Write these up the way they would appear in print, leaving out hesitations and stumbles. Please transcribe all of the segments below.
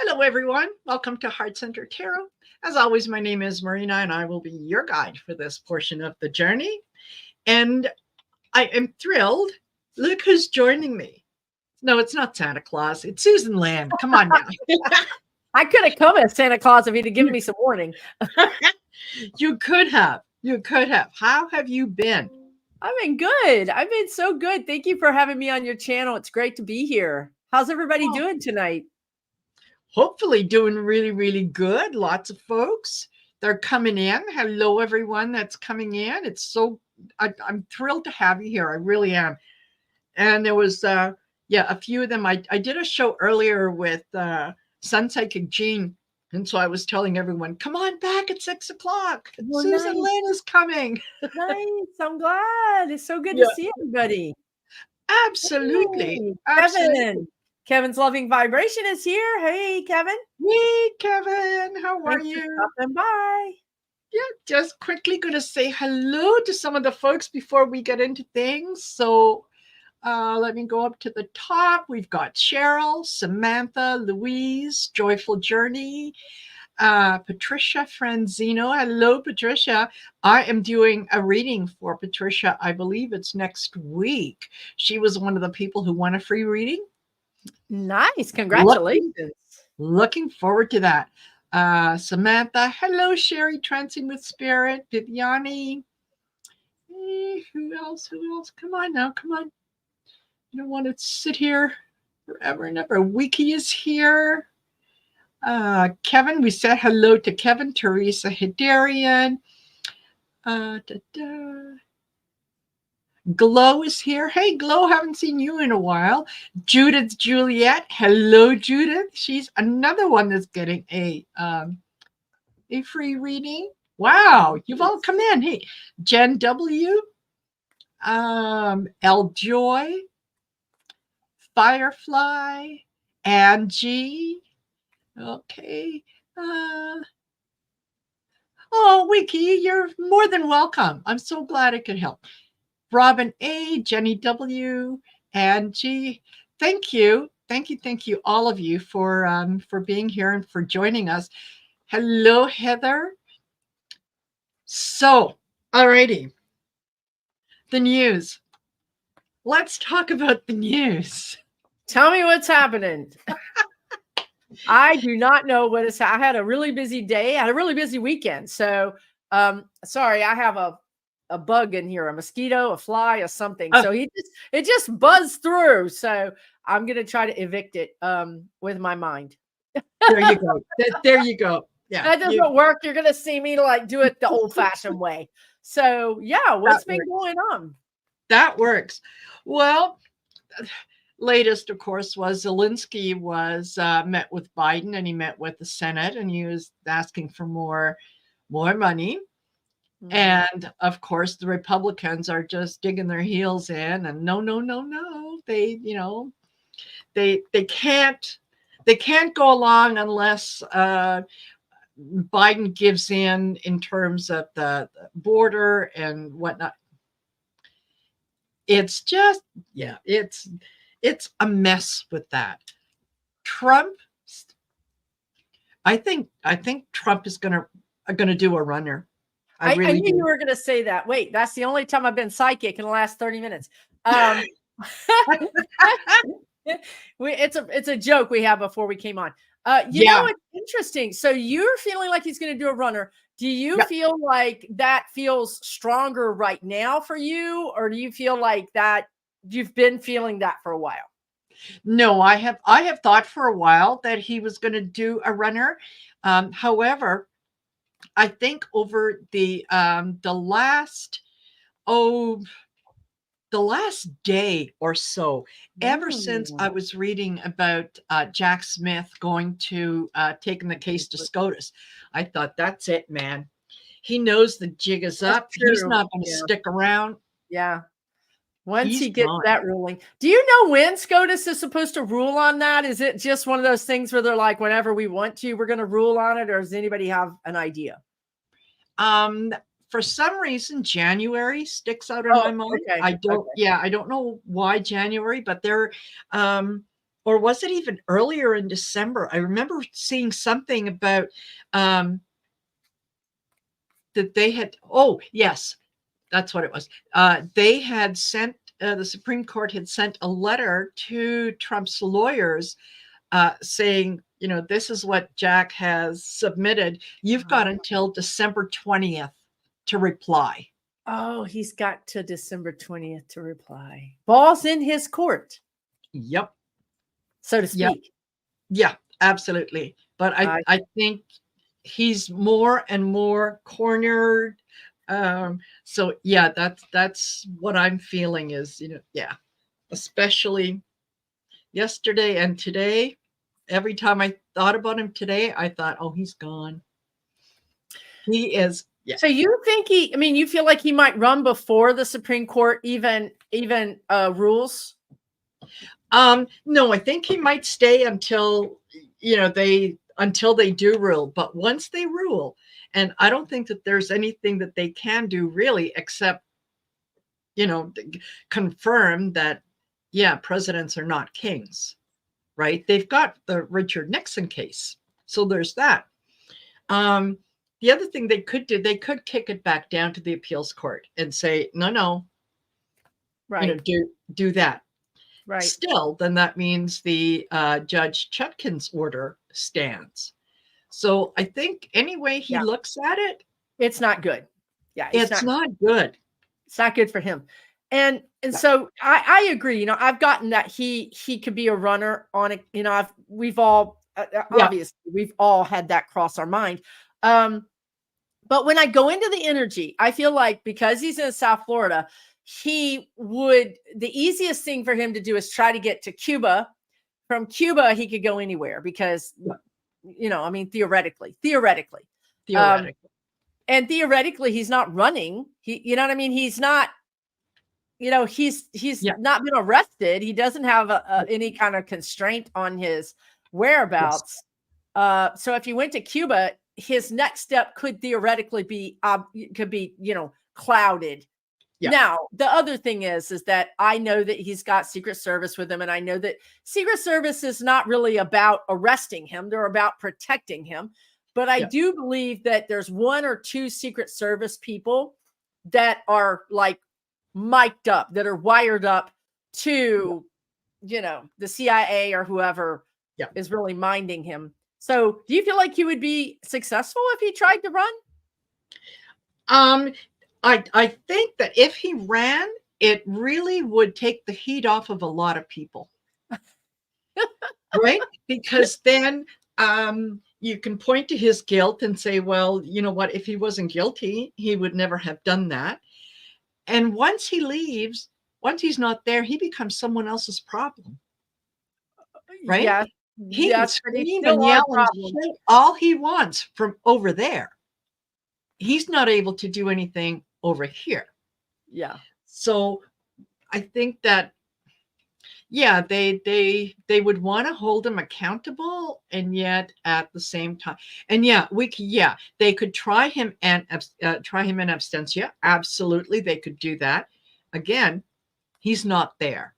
Hello, everyone. Welcome to Heart Center Tarot. As always, my name is Marina, and I will be your guide for this portion of the journey. And I am thrilled. Look who's joining me. No, it's not Santa Claus. It's Susan Lynn. Come on now. I could have come as Santa Claus if he'd have given me some warning. You could have. You could have. How have you been? I've been good. I've been so good. Thank you for having me on your channel. It's great to be here. How's everybody doing tonight? Hopefully doing really, really good. Lots of folks. They're coming in. Hello, everyone that's coming in. It's so, I'm thrilled to have you here. I really am. And there was, a few of them. I did a show earlier with Sun Psychic Jean. And so I was telling everyone, come on back at 6 o'clock. Oh, Susan Lynn is coming. Nice. I'm glad. It's so good to see everybody. Absolutely. Hey, Absolutely. Kevin's loving vibration is here. Hey, Kevin. Hey, Kevin. How are you? Stopping by. Yeah, just quickly going to say hello to some of the folks before we get into things. So let me go up to the top. We've got Cheryl, Samantha, Louise, Joyful Journey, Patricia Franzino. Hello, Patricia. I am doing a reading for Patricia. I believe it's next week. She was one of the people who won a free reading. Nice. Congratulations. Looking forward to that. Samantha. Hello, Sherry, Trancing with Spirit. Viviani. Who else? Come on now. Come on. You don't want to sit here forever and ever. Wiki is here. Kevin, we said hello to Kevin. Teresa Hidarian. Glow is here. Hey, Glow, haven't seen you in a while. Judith Juliet. Hello, Judith. She's another one that's getting a free reading. Wow, you've all come in. Hey, Jen W. L Joy. Firefly, Angie. Okay. Oh, Wiki, you're more than welcome. I'm so glad I could help. Robin A, Jenny W, Angie. Thank you, all of you for being here and for joining us. Hello, Heather. So, alrighty. The news. Let's talk about the news. Tell me what's happening. I do not know what is. I had a really busy day. I had a really busy weekend. So, sorry, I have a bug in here, a mosquito, a fly, or something. So it just buzzed through. So I'm gonna try to evict it with my mind. There you go. There you go. Yeah, that doesn't work. You're gonna see me like do it the old-fashioned way. So yeah, what's been going on? That works. Well, latest, of course, was Zelensky was met with Biden, and he met with the Senate, and he was asking for more money. Mm-hmm. And of course, the Republicans are just digging their heels in, and no. They, they can't go along unless Biden gives in terms of the border and whatnot. It's just, it's a mess with that. Trump, I think Trump is gonna do a runner. I knew you were gonna say that. Wait, that's the only time I've been psychic in the last 30 minutes. It's a joke we have before we came on. You know, it's interesting. So you're feeling like he's going to do a runner. Do you feel like that feels stronger right now for you? Or do you feel like that you've been feeling that for a while? No, I have thought for a while that he was going to do a runner. However, I think over the last day or so, ever since I was reading about Jack Smith going to taking the case to SCOTUS, I thought, that's it, man. He knows the jig is up. He's not going to stick around. Yeah. Once he gets that ruling. Do you know when SCOTUS is supposed to rule on that? Is it just one of those things where they're like, whenever we want to, we're going to rule on it? Or does anybody have an idea? For some reason, January sticks out in my mind. Okay. I don't know why January, but they're or was it even earlier in December? I remember seeing something about that they had, oh, yes, that's what it was. They had sent, the Supreme Court had sent a letter to Trump's lawyers saying, this is what Jack has submitted. You've got until December 20th to reply. Oh, he's got to December 20th to reply. Ball's in his court. Yep. So to speak. Yep. Yeah, absolutely. But I think he's more and more cornered. So yeah, that's what I'm feeling is, yeah, especially yesterday and today. Every time I thought about him today, I thought, oh, he's gone. He is. Yeah. So you think you feel like he might run before the Supreme Court even rules? No, I think he might stay until, until they do rule. But once they rule, and I don't think that there's anything that they can do really except, confirm that, yeah, presidents are not kings, right? They've got the Richard Nixon case. So there's that. The other thing they could do, they could kick it back down to the appeals court and say, no, right, do that. Right. Still, then that means the Judge Chutkan's order stands. So I think any way he looks at it, it's not good. Yeah, it's not good. It's not good for him. And so I agree. I've gotten that he could be a runner on it. We've all obviously we've all had that cross our mind. But when I go into the energy, I feel like because he's in South Florida, the easiest thing for him to do is try to get to Cuba. From Cuba, he could go anywhere because, theoretically. And theoretically, he's not running. He's not, he's not been arrested. He doesn't have any kind of constraint on his whereabouts. Yes. So if he went to Cuba, his next step could theoretically be, clouded. Yeah. Now, the other thing is that I know that he's got Secret Service with him, and I know that Secret Service is not really about arresting him. They're about protecting him. But I do believe that there's one or two Secret Service people that are like mic'd up, that are wired up to, the CIA or whoever is really minding him. So do you feel like he would be successful if he tried to run? I think that if he ran, it really would take the heat off of a lot of people. Right? Because then you can point to his guilt and say, well, you know what, if he wasn't guilty, he would never have done that. And once he leaves, once he's not there, he becomes someone else's problem. Right? Yeah. He can scream and yell and say all he wants from over there. He's not able to do anything over here. Yeah. So I think that, they would want to hold him accountable, and yet at the same time, and they could try him and try him in absentia. Absolutely, they could do that. Again, he's not there.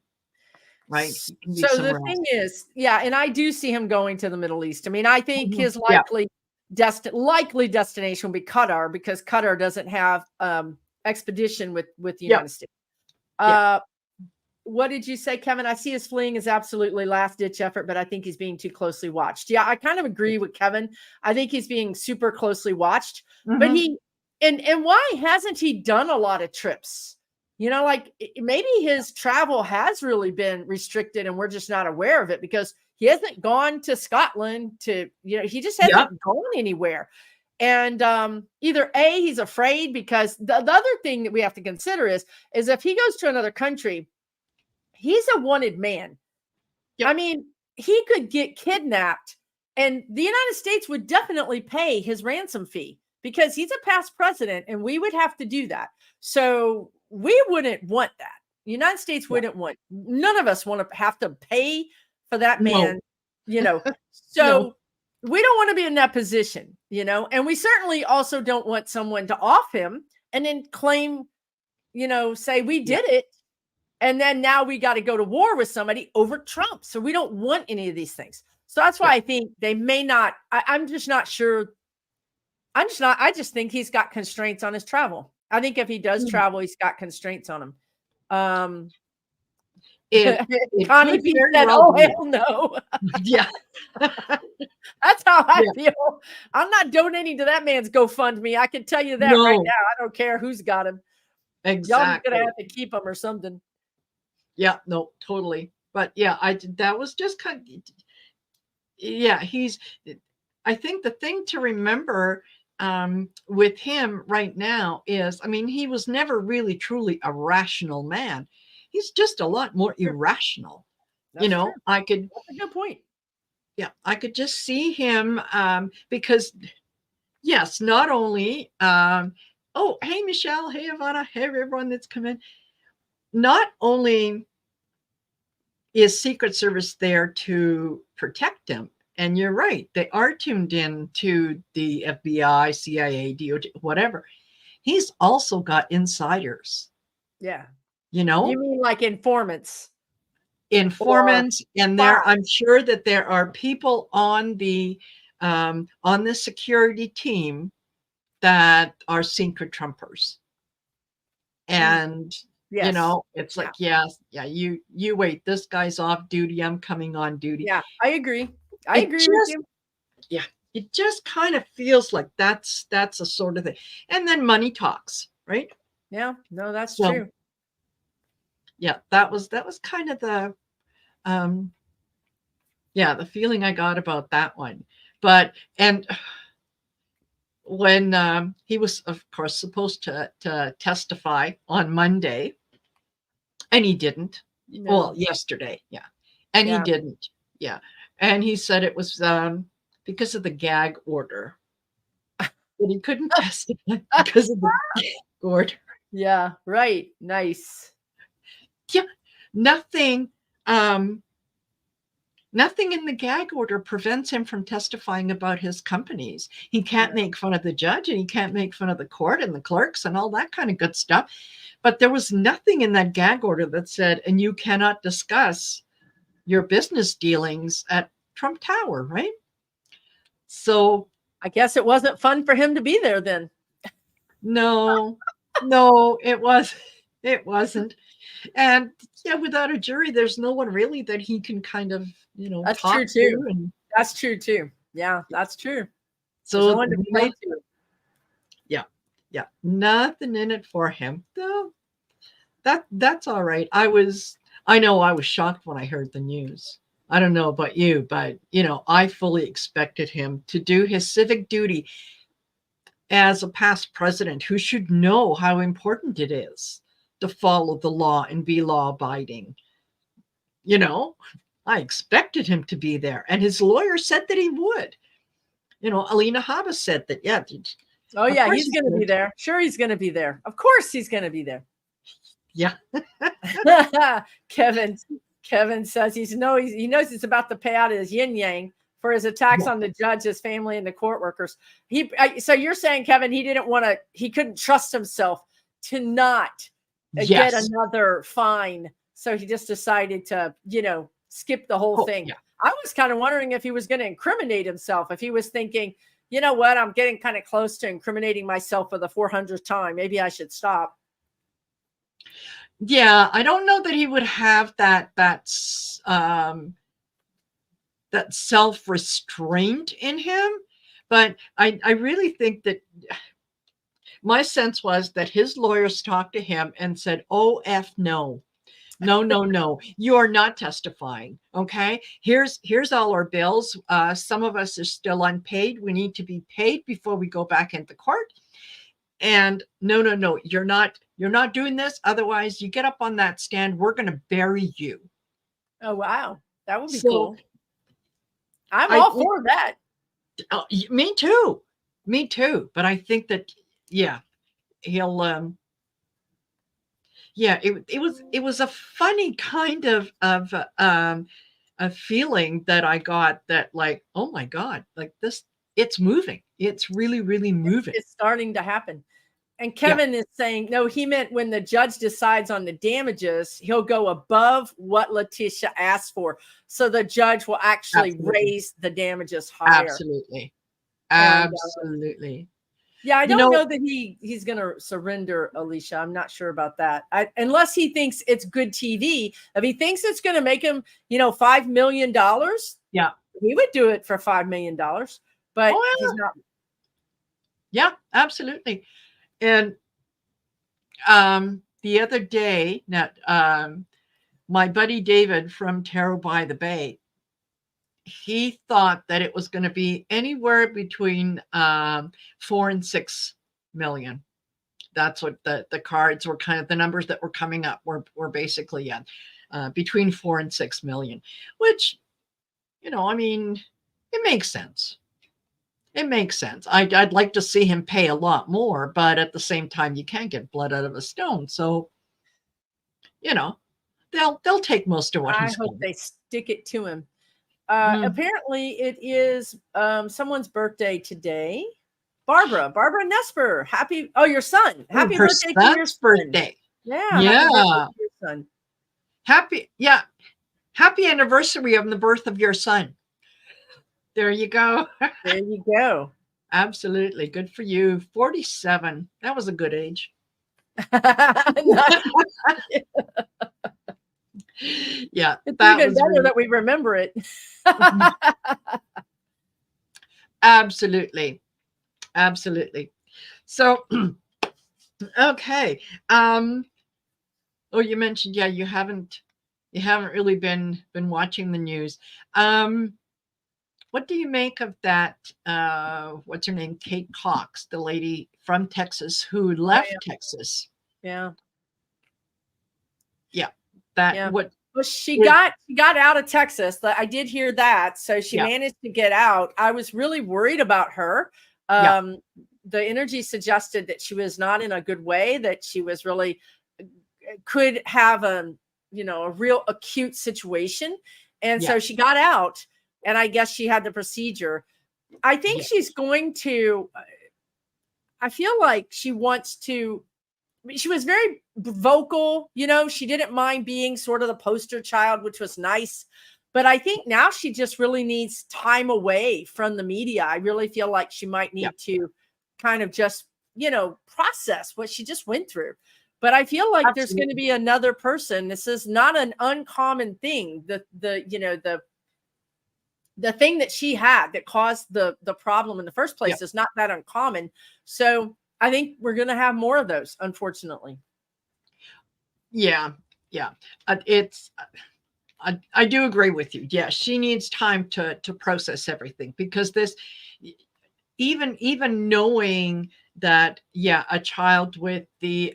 Right. So the thing is, and I do see him going to the Middle East. I mean, I think his likely destination will be Qatar, because Qatar doesn't have expedition with the United States. What did you say, Kevin? I see his fleeing is absolutely last ditch effort, but I think he's being too closely watched. Yeah, I kind of agree with Kevin. I think he's being super closely watched, but and why hasn't he done a lot of trips? Maybe his travel has really been restricted and we're just not aware of it, because he hasn't gone to Scotland he just hasn't gone anywhere. And either A, he's afraid, because the other thing that we have to consider is if he goes to another country, he's a wanted man. Yep. I mean, he could get kidnapped and the United States would definitely pay his ransom fee, because he's a past president and we would have to do that. So we wouldn't want that. The United States wouldn't want, none of us want to have to pay for that man, So we don't want to be in that position, and we certainly also don't want someone to off him and then claim, say we did it, And then now we got to go to war with somebody over Trump. So we don't want any of these things. So that's why I think they may not. I'm just not sure. I just think he's got constraints on his travel. I think if he does travel, he's got constraints on him. Connie B said, "Oh hell no." Yeah. That's how I feel. I'm not donating to that man's GoFundMe. I can tell you that right now. I don't care who's got him. Exactly. Y'all gonna have to keep him or something. Yeah, no, totally. But yeah, that was just kind of, yeah, I think the thing to remember with him right now is, I mean, he was never really truly a rational man. He's just a lot more irrational. That's true. That's a good point. Yeah, I could just see him because, yes, not only, oh, hey, Michelle, hey, Ivana, hey, everyone that's come in. Not only is Secret Service there to protect him, and you're right, they are tuned in to the FBI, CIA, DOJ, whatever. He's also got insiders. Yeah. You mean like informants? Informants, and I'm sure that there are people on the security team that are secret Trumpers. And it's like, yeah, you wait, this guy's off duty, I'm coming on duty. Yeah, I agree. I agree with you. Yeah, it just kind of feels like that's a sort of thing. And then money talks, right? Yeah, no, that's true. Yeah, that was kind of the the feeling I got about that one. But when he was, of course, supposed to testify on Monday, and he didn't. No. Well, yesterday, yeah. And he didn't. Yeah. And he said it was because of the gag order. But he couldn't testify because of the gag order. Yeah, right. Nice. Yeah. Nothing in the gag order prevents him from testifying about his companies. He can't make fun of the judge, and he can't make fun of the court and the clerks and all that kind of good stuff. But there was nothing in that gag order that said, and you cannot discuss your business dealings at Trump Tower, right? So I guess it wasn't fun for him to be there then. No, it wasn't. And yeah, without a jury, there's no one really that he can kind of, that's talk true too. And, that's true too. Yeah, that's true. So no yeah, nothing in it for him. Though that's all right. I know I was shocked when I heard the news. I don't know about you, but I fully expected him to do his civic duty as a past president who should know how important it is to follow the law and be law abiding. I expected him to be there, and his lawyer said that he would. Alina Habas said that, yeah. Oh yeah, he's going to be there. Sure, he's going to be there. Of course, he's going to be there. Yeah. Kevin says he knows it's about to pay out his yin yang for his attacks on the judge, his family, and the court workers. So you're saying, Kevin, he couldn't trust himself to not get another fine. So he just decided to, skip the whole thing. Yeah. I was kind of wondering if he was going to incriminate himself, if he was thinking, you know what, I'm getting kind of close to incriminating myself for the 400th time. Maybe I should stop. Yeah, I don't know that he would have that self-restraint in him, but I really think that my sense was that his lawyers talked to him and said, "Oh, no. No, you are not testifying. Okay, here's all our bills. Some of us are still unpaid. We need to be paid before we go back into court. And no, you're not doing this. Otherwise, you get up on that stand, we're going to bury you." Oh, wow. That would be cool. I'm all for that. Me too. But I think that, he'll, it was a funny kind of a feeling that I got, that like, oh my God, like this, it's moving. It's really, really moving. It's starting to happen. And Kevin is saying, no, he meant when the judge decides on the damages, he'll go above what Letitia asked for. So the judge will actually raise the damages higher. Absolutely. And, Absolutely. Yeah, I don't know that he's going to surrender, Alicia. I'm not sure about that. Unless he thinks it's good TV. If he thinks it's going to make him, $5 million, yeah, he would do it for $5 million. But he's not. Yeah, absolutely. And the other day, my buddy David from Tarot by the Bay, he thought that it was going to be anywhere between 4 and 6 million. That's what the cards were, kind of the numbers that were coming up were basically between 4 and 6 million, which, I mean, it makes sense. It makes sense. I'd like to see him pay a lot more, but at the same time, you can't get blood out of a stone. So, they'll take most of what he's I hope they stick it to him. Apparently, it is someone's birthday today. Barbara Nesper. Your son. Happy birthday to your birthday. Yeah. Yeah. Happy birthday to your son. Happy anniversary of the birth of your son. There you go. There you go. Absolutely. Good for you. 47. That was a good age. Yeah. It's even better that we remember it. Absolutely. Absolutely. So, okay. You mentioned, you haven't really been watching the news. What do you make of that? What's her name? Kate Cox, the lady from Texas who left Texas. Yeah. Yeah. Well, she got out of Texas. I did hear that. So she managed to get out. I was really worried about her. The energy suggested that she was not in a good way, that she was really could have a real acute situation. And so she got out. And I guess she had the procedure. I think she's going to, I feel like she wants to, she was very vocal, she didn't mind being sort of the poster child, which was nice. But I think now she just really needs time away from the media. I really feel like she might need to kind of just, process what she just went through. But I feel like there's going to be another person. This is not an uncommon thing. The thing that she had that caused the problem in the first place is not that uncommon. So I think we're going to have more of those, unfortunately. Yeah. I do agree with you. Yeah, she needs time to process everything, because this, even knowing that, a child with the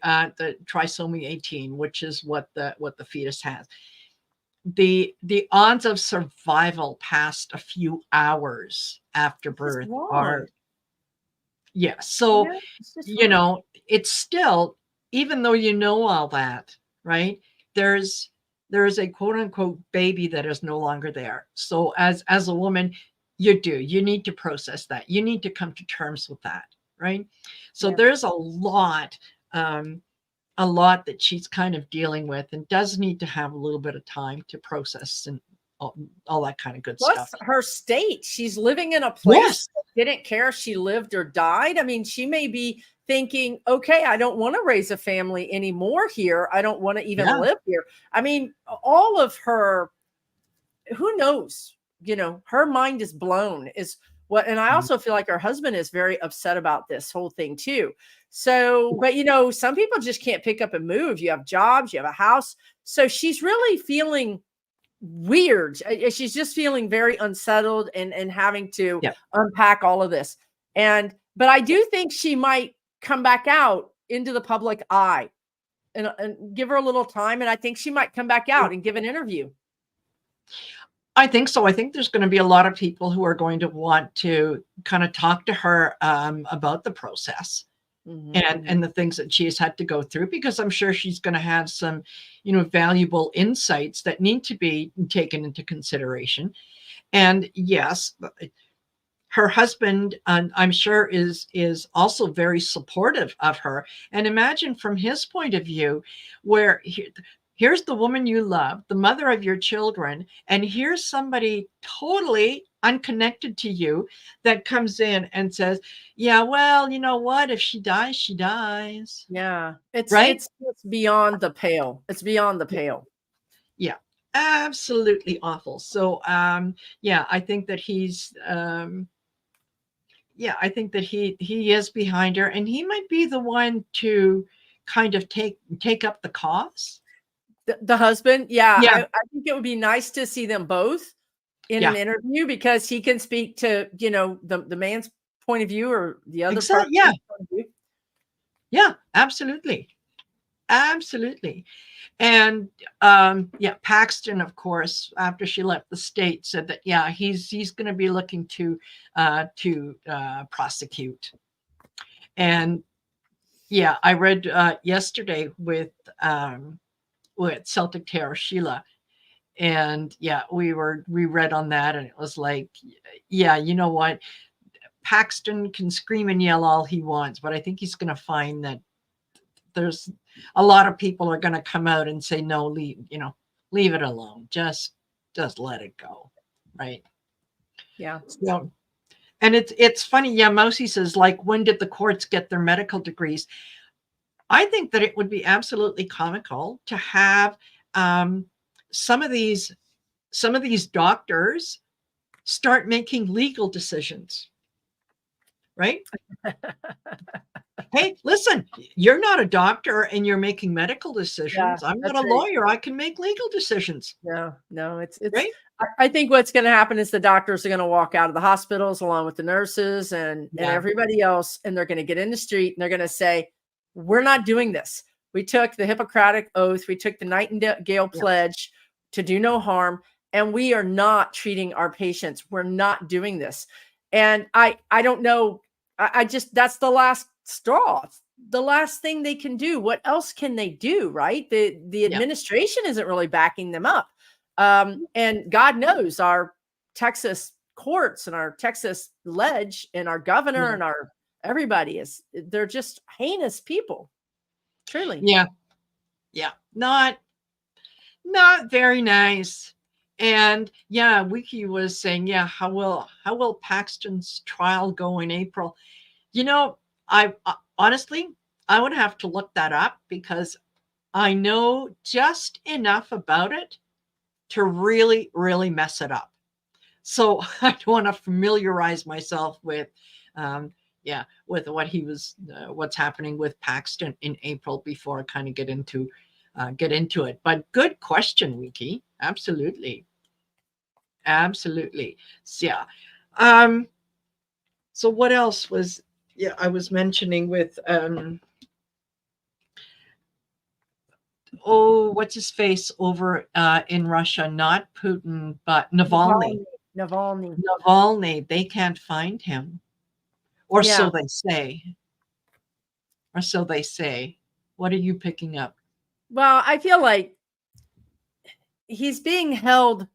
trisomy 18, which is what the fetus has, the odds of survival past a few hours after birth are so it's still, even though all that, right, there's a quote unquote baby that is no longer there. So as a woman, you need to process that. You need to come to terms with that, right? So there's a lot that she's kind of dealing with, and does need to have a little bit of time to process and all that kind of good stuff. Plus her state, she's living in a place that didn't care if she lived or died. I mean, she may be thinking, okay, I don't want to raise a family anymore here. I don't want to even live here. I mean, all of her, who knows, her mind is blown and I also feel like her husband is very upset about this whole thing too. So, but some people just can't pick up and move. You have jobs, you have a house. So she's really feeling weird. She's just feeling very unsettled and having to unpack all of this. But I do think she might come back out into the public eye and give her a little time. And I think she might come back out and give an interview. I think so. I think there's going to be a lot of people who are going to want to kind of talk to her about the process and the things that she has had to go through, because I'm sure she's going to have some, valuable insights that need to be taken into consideration. And yes, her husband, I'm sure, is also very supportive of her. And imagine from his point of view, where here's the woman you love, the mother of your children, and here's somebody totally unconnected to you that comes in and says, yeah, well, you know what, if she dies, she dies. Yeah, Right? it's beyond the pale. It's beyond the pale. Yeah, absolutely awful. So yeah, I think that he's yeah, I think that he is behind her, and he might be the one to kind of take up the cause. The husband, yeah, Yeah, I think it would be nice to see them both in yeah, an interview, because he can speak to, you know, the man's point of view, or the other exactly. person's Yeah, point of view. yeah, absolutely, absolutely. And yeah, Paxton, of course, after she left the state, said that yeah, he's going to be looking to prosecute. And yeah, I read yesterday with Celtic Tarot Sheila, and yeah, we read on that, and it was like, yeah, you know what, Paxton can scream and yell all he wants, but I think he's going to find that there's a lot of people are going to come out and say, no, leave it alone, just let it go, right? Yeah. So, and it's funny, yeah, Mousy says, like, when did the courts get their medical degrees? I think that it would be absolutely comical to have some of these doctors start making legal decisions, right? Hey, listen, you're not a doctor and you're making medical decisions. Yeah, I'm not that's a right. lawyer. I can make legal decisions. No, it's right. I think what's going to happen is the doctors are going to walk out of the hospitals along with the nurses and everybody else, and they're going to get in the street and they're going to say, we're not doing this. We took the Hippocratic Oath, we took the Nightingale Pledge to do no harm, and we are not treating our patients. We're not doing this. And I don't know. I just, that's the last straw, the last thing they can do. What else can they do? Right. The administration isn't really backing them up. And God knows our Texas courts and our Texas ledge and our governor and our everybody they're just heinous people. Truly. Yeah. Not very nice. And yeah, Wiki was saying, yeah, how will Paxton's trial go in April? You know, I honestly, I would have to look that up, because I know just enough about it to really, really mess it up. So I don't want to familiarize myself with, with what what's happening with Paxton in April before I kind of get into it. But good question, Wiki. Absolutely. So, yeah. So what else was, I was mentioning with, what's his face over in Russia? Not Putin, but Navalny. They can't find him, or so they say. What are you picking up? Well, I feel like he's being held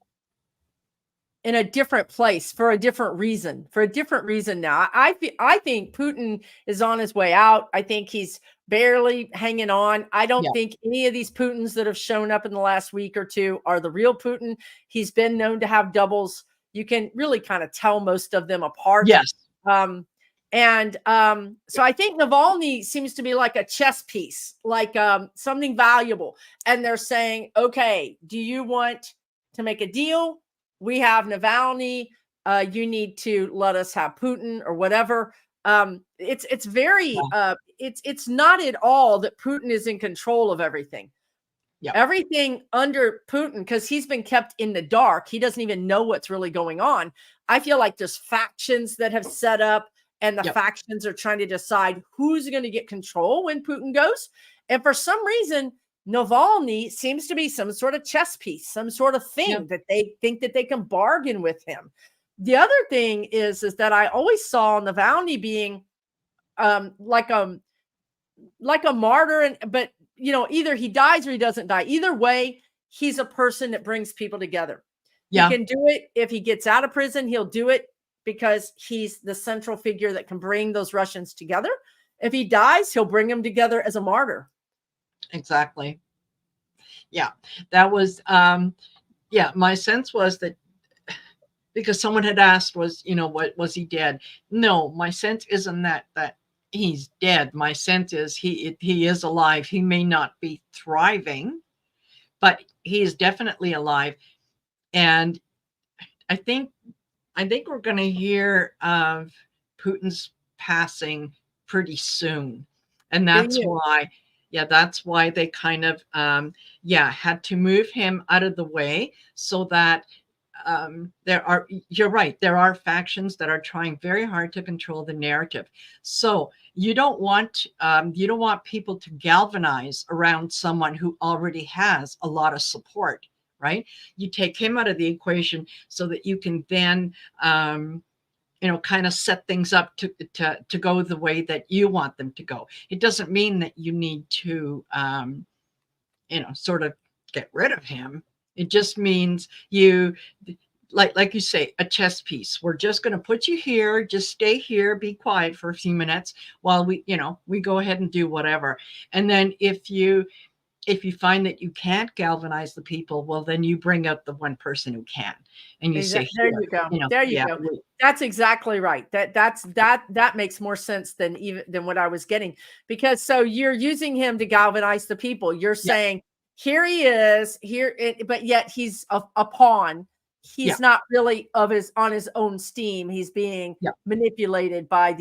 in a different place for a different reason. Now. I think Putin is on his way out. I think he's barely hanging on. I don't think any of these Putins that have shown up in the last week or two are the real Putin. He's been known to have doubles. You can really kind of tell most of them apart. Yes. So I think Navalny seems to be like a chess piece, like something valuable. And they're saying, okay, do you want to make a deal? We have Navalny. You need to let us have Putin or whatever. It's very, it's not at all that Putin is in control of everything. Everything under Putin, because he's been kept in the dark. He doesn't even know what's really going on. I feel like there's factions that have set up, and the factions are trying to decide who's going to get control when Putin goes. And for some reason, Navalny seems to be some sort of chess piece, some sort of thing that they think that they can bargain with him. The other thing is that I always saw Navalny being like a martyr, but either he dies or he doesn't die. Either way, he's a person that brings people together. He can do it. If he gets out of prison, he'll do it. because he's the central figure that can bring those Russians together. If he dies, he'll bring them together as a martyr. Exactly. Yeah, that was, yeah, my sense was that, because someone had asked, what was he dead? No, my sense isn't that he's dead. My sense is he is alive. He may not be thriving, but he is definitely alive. And I think we're going to hear of Putin's passing pretty soon. And that's why they kind of, had to move him out of the way, so that you're right, there are factions that are trying very hard to control the narrative. So you don't want people to galvanize around someone who already has a lot of support, right? You take him out of the equation so that you can then kind of set things up to go the way that you want them to go. It doesn't mean that you need to sort of get rid of him. It just means you, like you say, a chess piece. We're just going to put you here, just stay here, be quiet for a few minutes while we go ahead and do whatever. And then if you find that you can't galvanize the people, well, then you bring out the one person who can, and you say, there you go. There you go. That's exactly right. That makes more sense than what I was getting, because so you're using him to galvanize the people. You're saying, here he is here, but yet he's a pawn. He's not really on his own steam. He's being manipulated by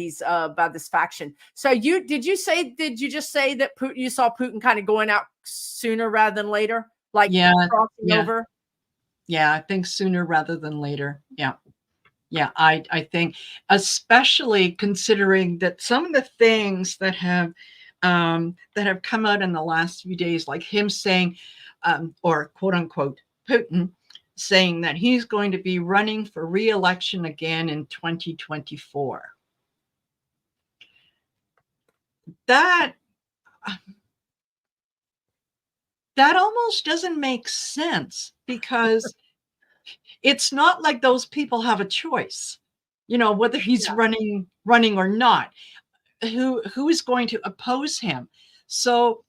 by this faction. So did you just say that you saw Putin kind of going out sooner rather than later, like crossing over? Yeah, I think sooner rather than later. Yeah. I think, especially considering that some of the things that have come out in the last few days, like him saying, or quote unquote Putin saying that he's going to be running for re-election again in 2024. That almost doesn't make sense, because it's not like those people have a choice, whether he's running or not. Who is going to oppose him? So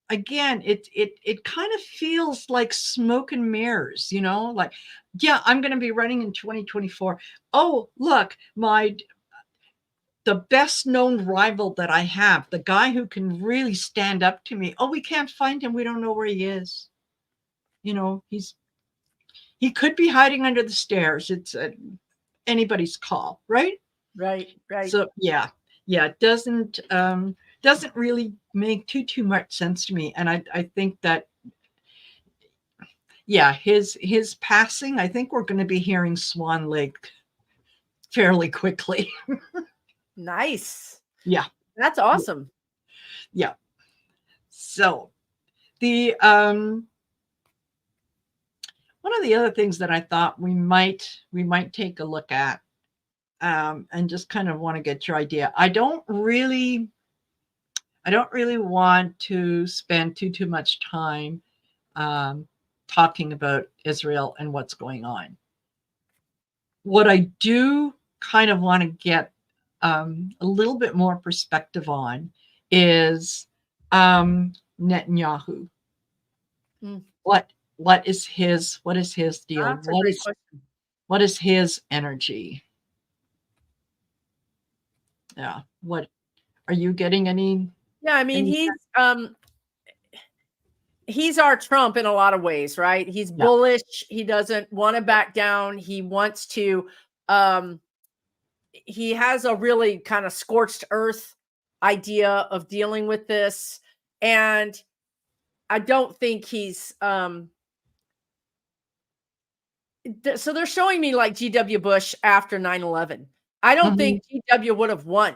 again, it kind of feels like smoke and mirrors, like, I'm going to be running in 2024. Oh, look, the best known rival that I have, the guy who can really stand up to me. Oh, we can't find him. We don't know where he is. He could be hiding under the stairs. It's anybody's call, right? Right. So it doesn't really make too much sense to me. And I think that, his passing, I think we're going to be hearing Swan Lake fairly quickly. Nice. Yeah. That's awesome. Yeah. So the one of the other things that I thought we might take a look at, and just kind of want to get your idea. I don't really want to spend too much time talking about Israel and what's going on. What I do kind of want to get a little bit more perspective on is Netanyahu. What is his deal? That's a great question. What is his energy? Yeah. What are you getting any? Yeah, I mean, he's our Trump in a lot of ways, right? He's bullish. He doesn't want to back down. He wants to, he has a really kind of scorched earth idea of dealing with this. And I don't think he's, so they're showing me like G.W. Bush after 9/11. I don't think G.W. would have won,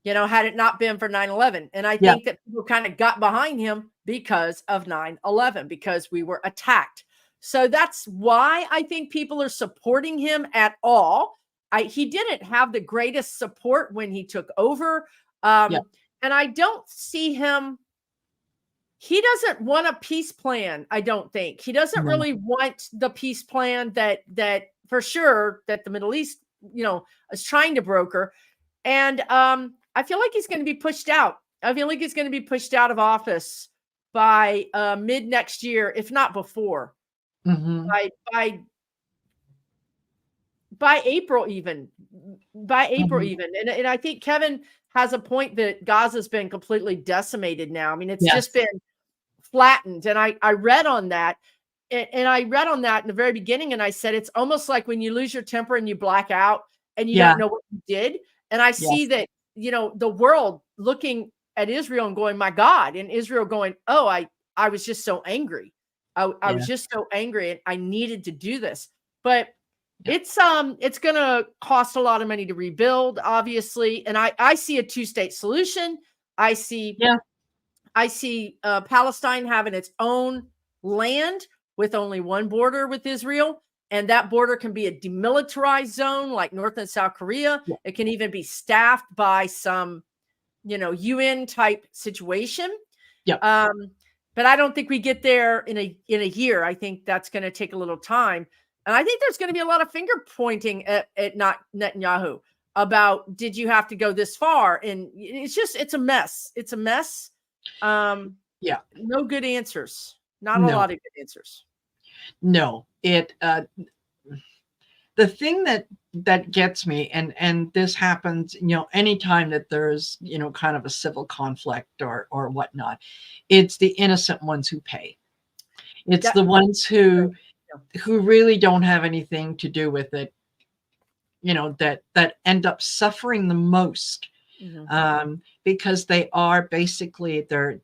had it not been for 9/11. And I think that people kind of got behind him because of 9/11, because we were attacked. So that's why I think people are supporting him at all. He didn't have the greatest support when he took over. And I don't see him. He doesn't want a peace plan. I don't think he doesn't really want the peace plan that for sure that the Middle East, is trying to broker. And I feel like he's going to be pushed out. I feel like he's going to be pushed out of office by mid next year, if not before. Mm-hmm. By April even. And I think Kevin has a point that Gaza's been completely decimated now. I mean, it's just been flattened. And I read on that. And I read on that in the very beginning, and I said, it's almost like when you lose your temper and you black out and you don't know what you did. And I see that, the world looking at Israel and going, my God, and Israel going, oh, I was just so angry. I was just so angry, and I needed to do this. But it's going to cost a lot of money to rebuild, obviously. And I see a 2-state solution. I see Palestine having its own land with only one border with Israel. And that border can be a demilitarized zone like North and South Korea. Yeah. It can even be staffed by some, UN type situation. Yeah. But I don't think we get there in a year. I think that's going to take a little time. And I think there's going to be a lot of finger pointing at not Netanyahu about, did you have to go this far? And it's a mess. It's a mess. No good answers. Not a lot of good answers. No, the thing that gets me, and this happens, anytime that there's, kind of a civil conflict or whatnot, it's the innocent ones who pay. It's the ones who really don't have anything to do with it, that end up suffering the most. Mm-hmm. Because they are basically they're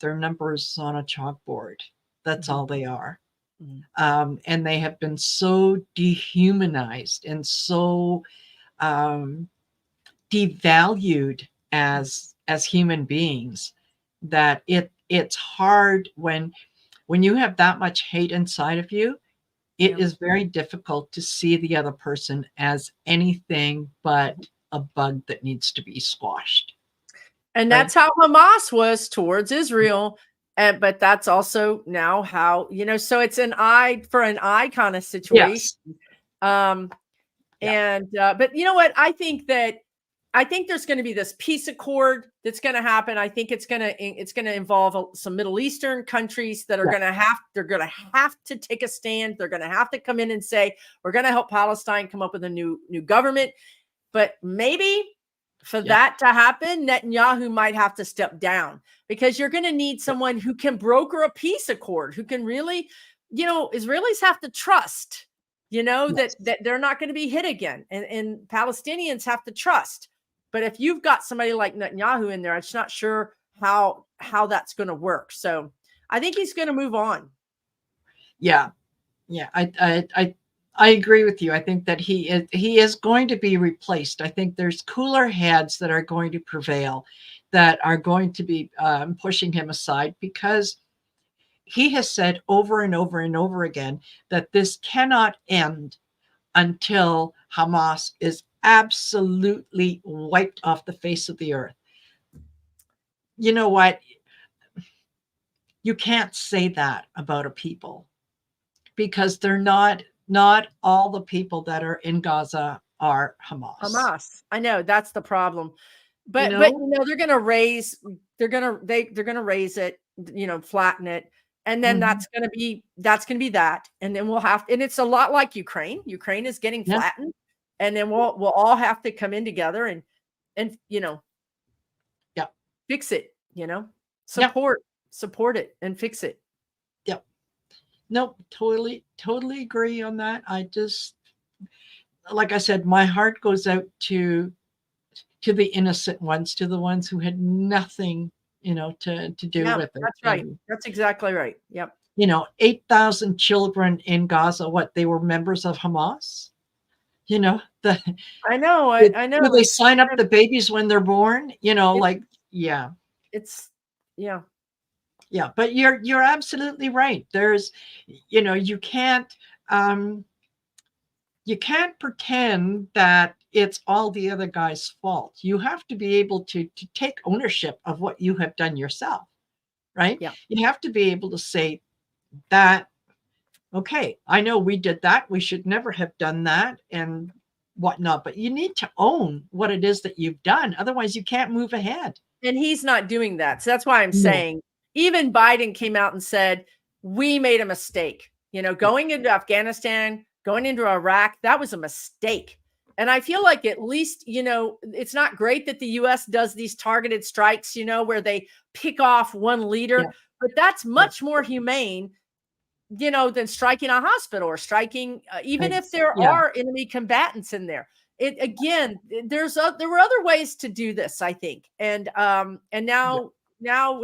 numbers on a chalkboard. That's all they are. Mm-hmm. And they have been so dehumanized and so devalued as human beings that it's hard when you have that much hate inside of you. It is very difficult to see the other person as anything but a bug that needs to be squashed. And that's how Hamas was towards Israel. But that's also now how, so it's an eye for an eye kind of situation. Yes. But you know what? I think there's going to be this peace accord that's going to happen. I think it's going to involve some Middle Eastern countries that are going to have to take a stand. They're going to have to come in and say, we're going to help Palestine come up with a new government. But maybe for that to happen, Netanyahu might have to step down, because you're going to need someone who can broker a peace accord, who can really, Israelis have to trust, that they're not going to be hit again. And Palestinians have to trust. But if you've got somebody like Netanyahu in there, I'm just not sure how that's going to work. So I think he's going to move on. Yeah. I agree with you. I think that he is going to be replaced. I think there's cooler heads that are going to prevail, that are going to be pushing him aside, because he has said over and over and over again that this cannot end until Hamas is absolutely wiped off the face of the earth. You know what? You can't say that about a people, because they're not all the people that are in Gaza are Hamas. I know, that's the problem. But they're going to raise it, flatten it. And then that's going to be that. And then and it's a lot like Ukraine. Ukraine is getting flattened. And then we'll all have to come in together and fix it, support it and fix it. Yep. Nope. Totally agree on that. I just, like I said, my heart goes out to the innocent ones, to the ones who had nothing, to do with it. That's right. That's exactly right. Yep. 8,000 children in Gaza, they were members of Hamas. I know. I know. Do they sign up the babies when they're born? It's Yeah, but you're absolutely right. There's, you can't pretend that it's all the other guy's fault. You have to be able to take ownership of what you have done yourself, right? Yeah. You have to be able to say that okay, I know we did that. We should never have done that and whatnot. But you need to own what it is that you've done. Otherwise, you can't move ahead. And he's not doing that. So that's why I'm No. saying even Biden came out and said, we made a mistake. Going into Afghanistan, going into Iraq, that was a mistake. And I feel like at least, it's not great that the US does these targeted strikes, where they pick off one leader, but that's much more humane, than striking a hospital or striking, even if there are enemy combatants in there. It again, there were other ways to do this, I think. And now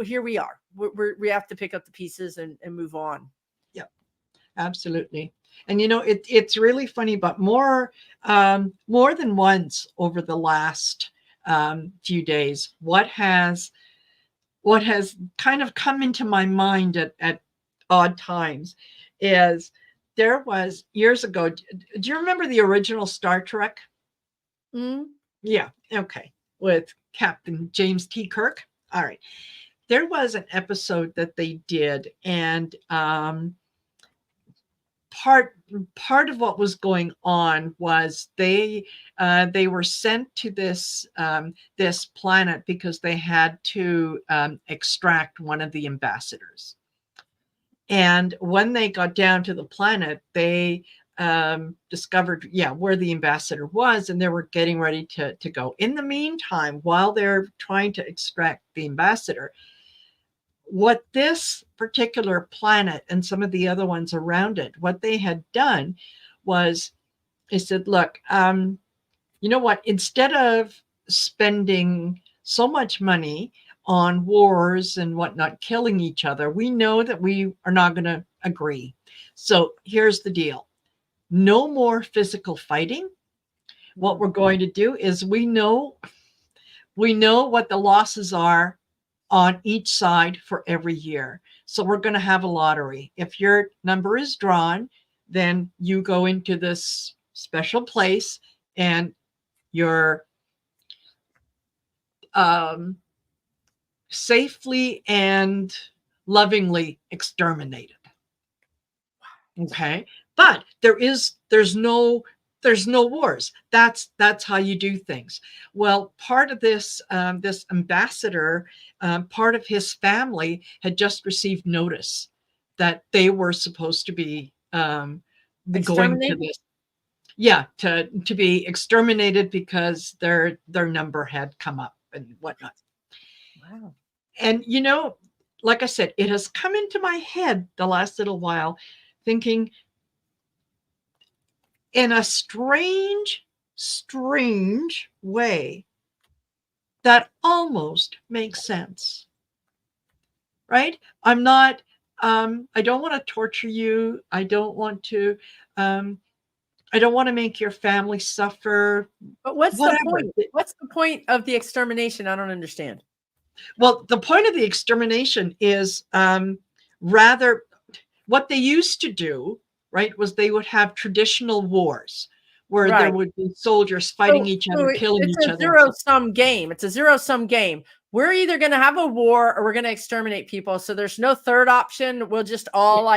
here we are. We have to pick up the pieces and move on. Yeah, absolutely. And it's really funny, but more than once over the last few days, what has kind of come into my mind at odd times is there was years ago. Do you remember the original Star Trek? Mm-hmm. Yeah. Okay. With Captain James T. Kirk. All right. There was an episode that they did, and part of what was going on was they were sent to this planet because they had to extract one of the ambassadors. And when they got down to the planet, they discovered, where the ambassador was, and they were getting ready to go. In the meantime, while they're trying to extract the ambassador, what this particular planet and some of the other ones around it, what they had done was they said, look, you know what, instead of spending so much money on wars and whatnot, killing each other, we know that we are not going to agree. So here's the deal. No more physical fighting. What we're going to do is we know what the losses are on each side for every year. So we're going to have a lottery. If your number is drawn, then you go into this special place and you're safely and lovingly exterminated. Okay. But there's no wars. That's how you do things. Well, part of this this ambassador, part of his family had just received notice that they were supposed to be going to this, to be exterminated because their number had come up and whatnot. Wow. And like I said, it has come into my head the last little while, thinking in a strange way that almost makes sense, right? I'm not, I don't want to torture you. I don't want to make your family suffer. But what's the point? What's the point of the extermination? I don't understand. Well, the point of the extermination is rather what they used to do, right, was they would have traditional wars where there would be soldiers fighting each other, killing each other. It's a zero-sum game. It's a zero-sum game. We're either going to have a war or we're going to exterminate people. So there's no third option. We'll just all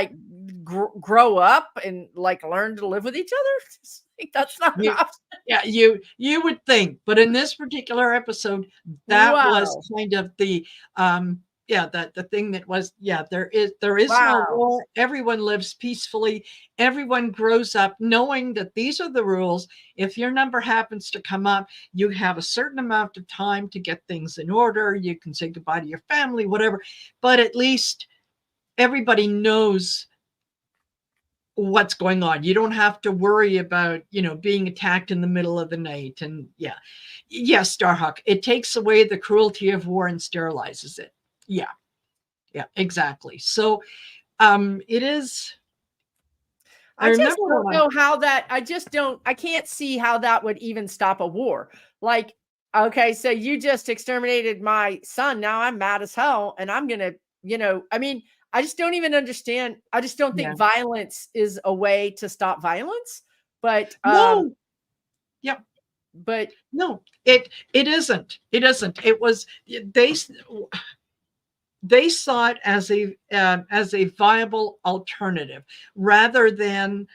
grow up and learn to live with each other. That's not an option. Yeah, you would think, but in this particular episode, that was kind of the the thing that was, there is no war. Everyone lives peacefully. Everyone grows up knowing that these are the rules. If your number happens to come up, you have a certain amount of time to get things in order. You can say goodbye to your family, whatever, but at least everybody knows what's going on. You don't have to worry about, being attacked in the middle of the night. And Starhawk, it takes away the cruelty of war and sterilizes it. Yeah, exactly. So it is. I just don't know how that, I can't see how that would even stop a war. Okay, so you just exterminated my son. Now I'm mad as hell. And I'm going to, I just don't even understand. I just don't think violence is a way to stop violence. But no. Yep. But no, it isn't. It isn't. It was they saw it as a viable alternative, rather than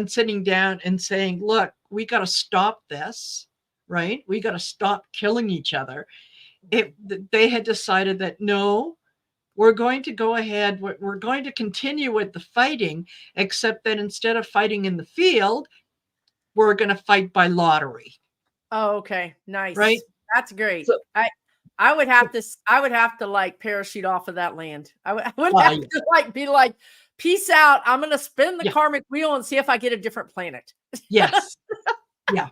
sitting down and saying, look, we got to stop this, right? We got to stop killing each other. They had decided that no, we're going to go ahead, we're going to continue with the fighting, except that instead of fighting in the field, we're going to fight by lottery. Oh, okay. Nice. Right. That's great. So, I would have to like parachute off of that land. I would have to like be like, peace out. I'm going to spin the karmic wheel and see if I get a different planet. Yes. Yeah.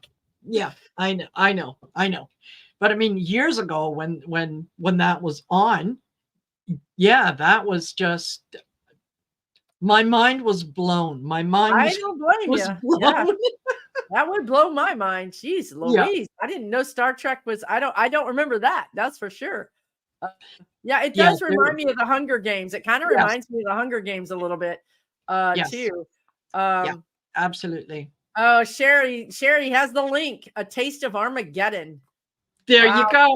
I know. But I mean, years ago when that was on, yeah, that was just, my mind was blown. My mind I don't blame you. blown. Yeah. That would blow my mind. Jeez Louise. Yeah. I didn't know Star Trek was, I don't remember that. That's for sure. Yeah, it does remind me of the Hunger Games. It kind of reminds me of the Hunger Games a little bit too. Yeah, absolutely. Oh, Sherry has the link, A Taste of Armageddon. There you go.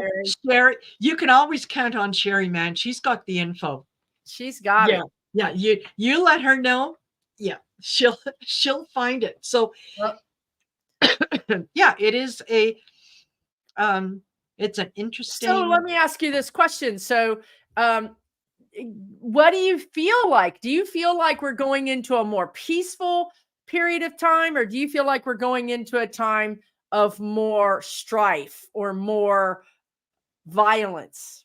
Sherry. You can always count on Sherry, man. She's got the info. She's got it. Yeah, you let her know. Yeah, she'll find it. So yeah, it is it's an interesting. So let me ask you this question. So what do you feel like? Do you feel like we're going into a more peaceful period of time, or do you feel like we're going into a time of more strife or more violence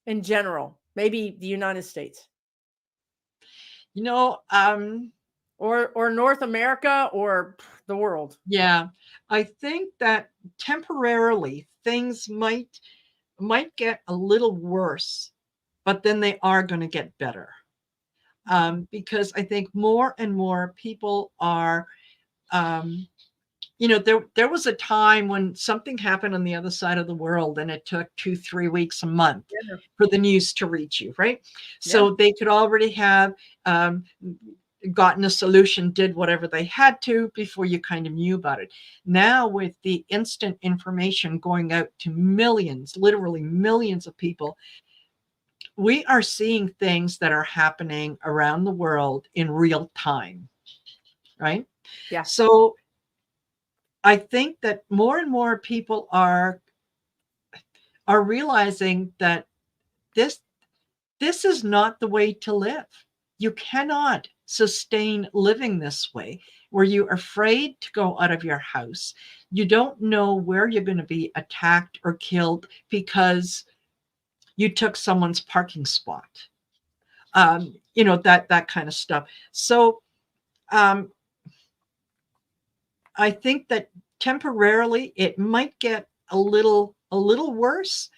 in general? Maybe the United States. Or North America or the world. Yeah, I think that temporarily things might get a little worse, but then they are going to get better. Because I think more and more people are, there was a time when something happened on the other side of the world and it took 2-3 weeks, a month for the news to reach you, right? Yeah. So they could already have gotten a solution, did whatever they had to before you kind of knew about it. Now with the instant information going out to millions, literally millions of people, we are seeing things that are happening around the world in real time, right? Yeah. So I think that more and more people are realizing that this is not the way to live. You cannot sustain living this way, where you're afraid to go out of your house. You don't know where you're going to be attacked or killed because you took someone's parking spot. That kind of stuff. So I think that temporarily it might get a little worse,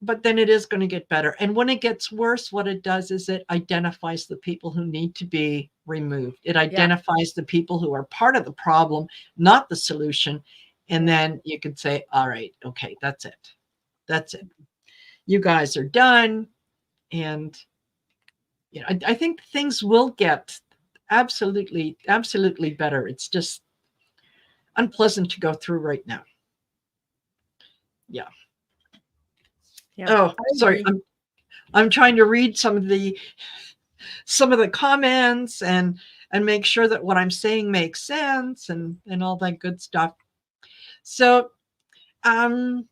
but then it is going to get better. And when it gets worse, what it does is it identifies the people who need to be removed. It identifies the people who are part of the problem, not the solution. And then you can say, all right, okay, that's it. You guys are done. And I think things will get absolutely better. It's just unpleasant to go through right now. Yeah. Oh, sorry. I'm trying to read some of the comments and make sure that what I'm saying makes sense and all that good stuff. So, what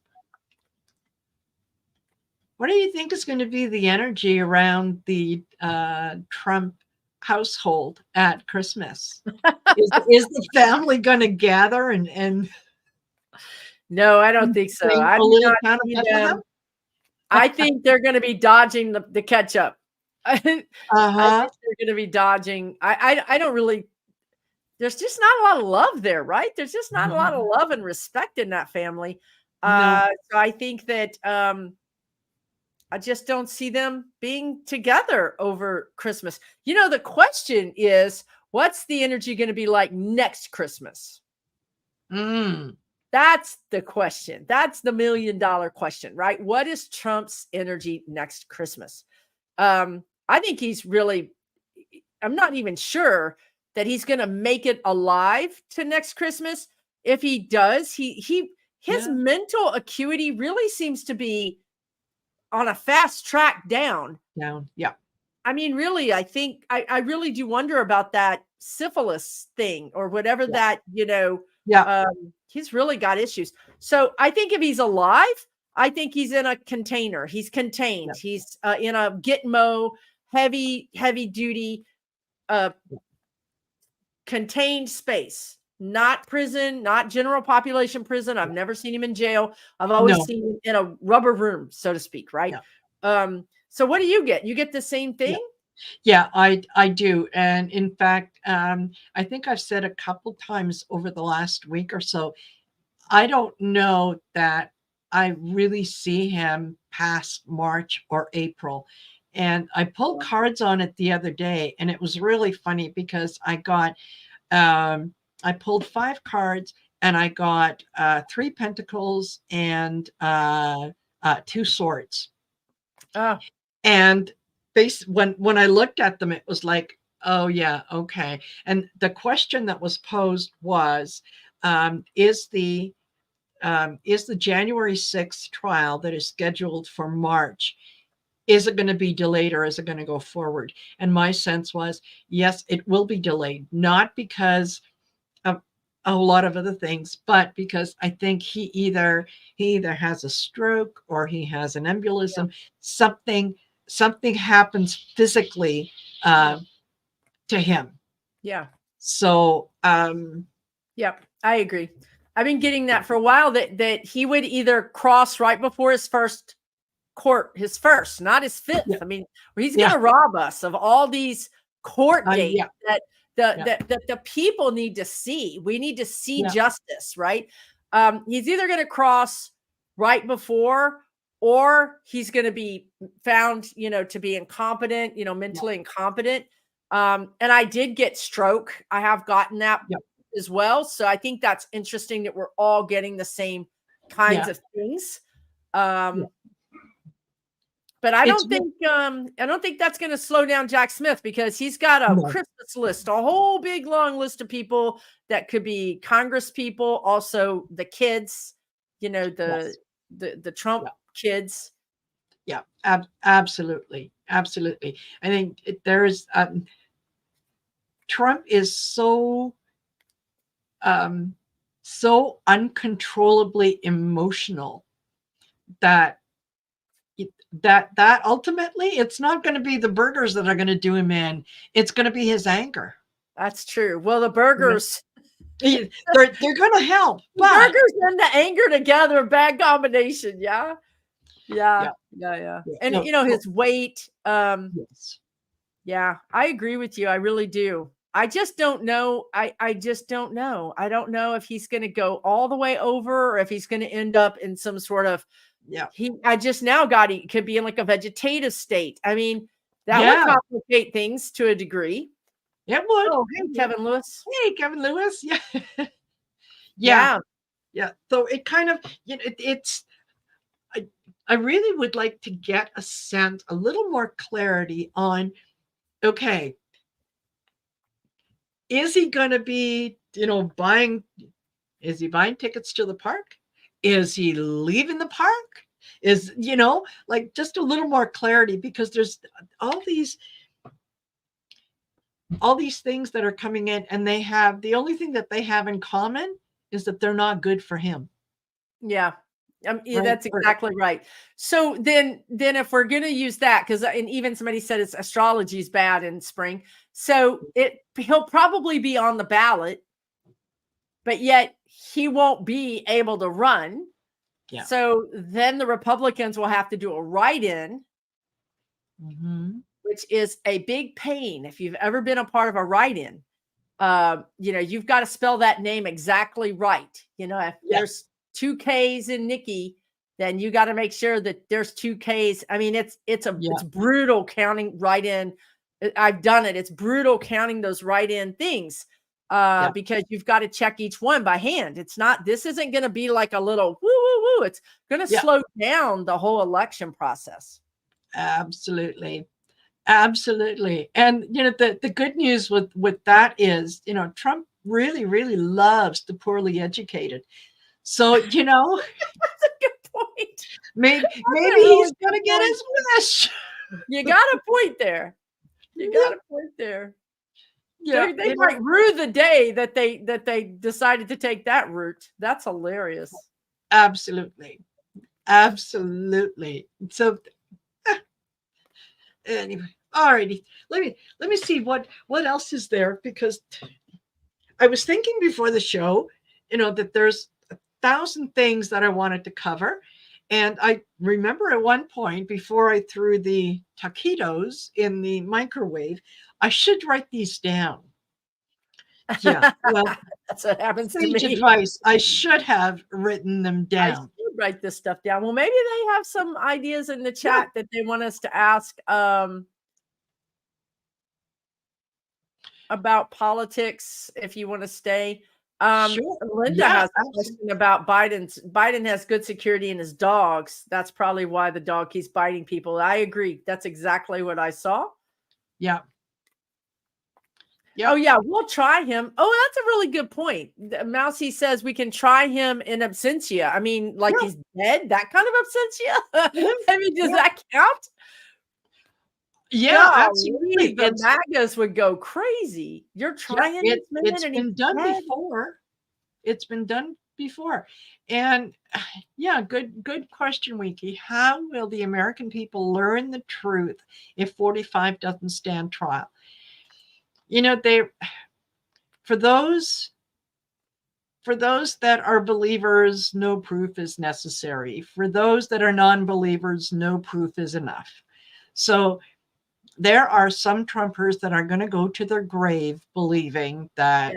do you think is going to be the energy around the Trump household at Christmas? Is the family going to gather and? No, I don't think so. I do not see them. I think they're going to be dodging the ketchup. I think they're going to be dodging. I don't really. There's just not a lot of love there, right? There's just not a lot of love and respect in that family. So I think that I just don't see them being together over Christmas. The question is, what's the energy going to be like next Christmas? That's the question. That's the $1 million question, right? What is Trump's energy next Christmas? I think he's really, I'm not even sure that he's going to make it alive to next Christmas. If he does, his mental acuity really seems to be on a fast track down. Yeah. I mean, really, I think I really do wonder about that syphilis thing or whatever that, Yeah. He's really got issues. So I think if he's alive, I think he's in a container. He's contained. Yeah. He's in a Gitmo, heavy duty, contained space, not prison, not general population prison. I've never seen him in jail. I've always seen him in a rubber room, so to speak. Right. Yeah. So what do you get? You get the same thing? Yeah, I do. And in fact, I think I've said a couple times over the last week or so, I don't know that I really see him past March or April. And I pulled cards on it the other day, and it was really funny because I got, I pulled 5 cards, and I got 3 pentacles and 2 swords. And when I looked at them, it was like, oh yeah, okay. And the question that was posed was, is the January 6th trial that is scheduled for March, is it going to be delayed or is it going to go forward? And my sense was, yes, it will be delayed, not because of a lot of other things, but because I think he either has a stroke or he has an embolism, something happens physically to him. Yeah. So, yep, I agree. I've been getting that for a while, that he would either cross right before his first court, not his 5th. Yeah. I mean, he's going to rob us of all these court dates that the people need to see. We need to see justice, right? He's either going to cross right before, or he's going to be found, to be incompetent, mentally incompetent. And I did get stroke. I have gotten that as well. So I think that's interesting that we're all getting the same kinds of things. But I don't think that's going to slow down Jack Smith, because he's got a Christmas list, a whole big long list of people that could be Congress people, also the kids, the Trump kids. Yeah, absolutely. Absolutely. I think there's Trump is so uncontrollably emotional that ultimately it's not going to be the burgers that are going to do him in. It's going to be his anger. That's true. Well, the burgers, they're going to help. Burgers and the anger together, bad combination. Yeah. And his weight. Yeah, I agree with you. I really do. I just don't know. I just don't know. I don't know if he's going to go all the way over, or if he's going to end up in some sort of, I just now got, he could be in like a vegetative state. I mean, that would complicate things to a degree. It would. Oh, hey, Kevin Lewis. Hey, Kevin Lewis. Yeah. So it kind of, it's, I really would like to get a little more clarity on, okay, is he going to be, buying tickets to the park? Is he leaving the park? Is, like just a little more clarity, because there's all these things that are coming in, and the only thing that they have in common is that they're not good for him. Yeah. That's exactly right. So then if we're going to use that, and even somebody said astrology is bad in spring. So he'll probably be on the ballot, but yet he won't be able to run. Yeah. So then the Republicans will have to do a write-in, which is a big pain. If you've ever been a part of a write-in, you've got to spell that name exactly right. If there's 2 K's in Nikki, then you got to make sure that there's 2 K's. I mean, it's brutal counting write-in. I've done it. It's brutal counting those write-in things because you've got to check each one by hand. This isn't going to be like a little woo, woo, woo. It's going to slow down the whole election process. Absolutely. And, the good news with that is, Trump really, really loves the poorly educated. So, That's a good point. Maybe a he's really going to good get point. his wish. You got a point there. You got a point there. Yeah, They might rue the day that they decided to take that route. That's hilarious. absolutely. Absolutely. So anyway, all righty. Let me see what else is there, because I was thinking before the show, that there's 1,000 things that I wanted to cover. And I remember at one point, before I threw the taquitos in the microwave, I should write these down. Yeah, well, that's what happens to sage me. advice. I should have written them I down. should write this stuff down. Well, maybe they have some ideas in the chat that they want us to ask about politics, if you want to stay. Sure. Linda has a question about Biden has good security in his dogs. That's probably why the dog keeps biting people. I agree. That's exactly what I saw. Yeah. Yep. Oh, yeah, we'll try him. Oh, that's a really good point. Mousy says we can try him in absentia. I mean, like he's dead, that kind of absentia. I mean, does that count? Yeah, absolutely. The MAGAs would go crazy. You're trying this man, it's been done before. It's been done before. And yeah, good question, Wiki. How will the American people learn the truth if 45 doesn't stand trial? For those that are believers, no proof is necessary. For those that are non-believers, no proof is enough. So there are some Trumpers that are going to go to their grave believing that,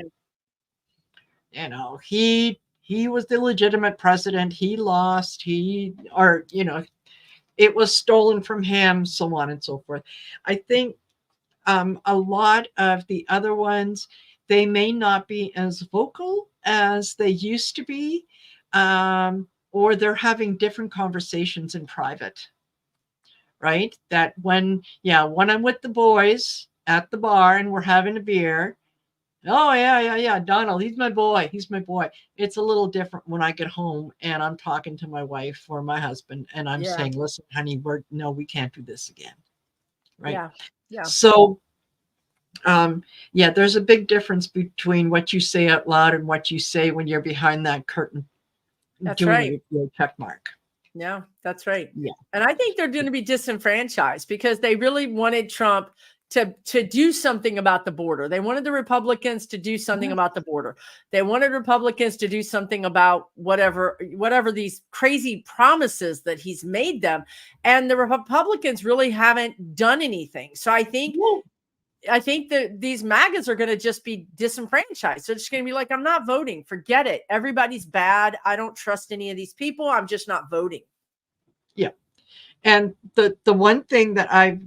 he was the legitimate president. He lost, it was stolen from him, so on and so forth. I think a lot of the other ones, they may not be as vocal as they used to be, or they're having different conversations in private, right? That when I'm with the boys at the bar and we're having a beer, oh yeah, Donald, he's my boy. It's a little different when I get home and I'm talking to my wife or my husband and I'm saying, listen, honey, we can't do this again, right? Yeah. So there's a big difference between what you say out loud and what you say when you're behind that curtain. That's doing right. Your check mark. Yeah, that's right. Yeah. And I think they're going to be disenfranchised because they really wanted Trump to do something about the border. They wanted the Republicans to do something about the border. They wanted Republicans to do something about whatever these crazy promises that he's made them. And the Republicans really haven't done anything. So I think that these MAGAs are going to just be disenfranchised. They're just going to be like, I'm not voting. Forget it. Everybody's bad. I don't trust any of these people. I'm just not voting. Yeah. And the one thing that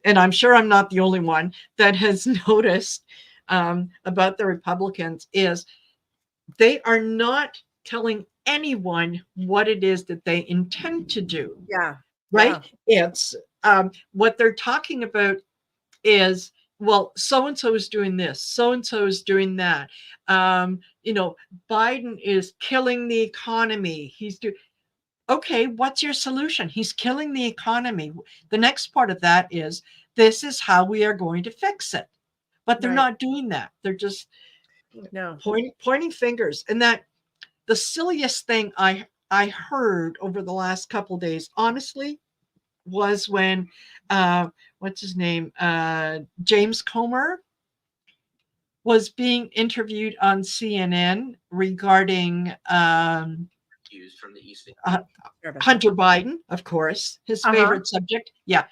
and I'm sure I'm not the only one that has noticed about the Republicans is they are not telling anyone what it is that they intend to do. Yeah. Right. Yeah. It's what they're talking about is, well, so-and-so is doing this, so-and-so is doing that. Biden is killing the economy. Okay, what's your solution? He's killing the economy. The next part of that is, this is how we are going to fix it. But they're not doing that. They're just pointing fingers. And that the silliest thing I heard over the last couple of days, honestly, was when what's his name? James Comer was being interviewed on CNN regarding from the East Hunter Biden, of course, his favorite subject. Yeah.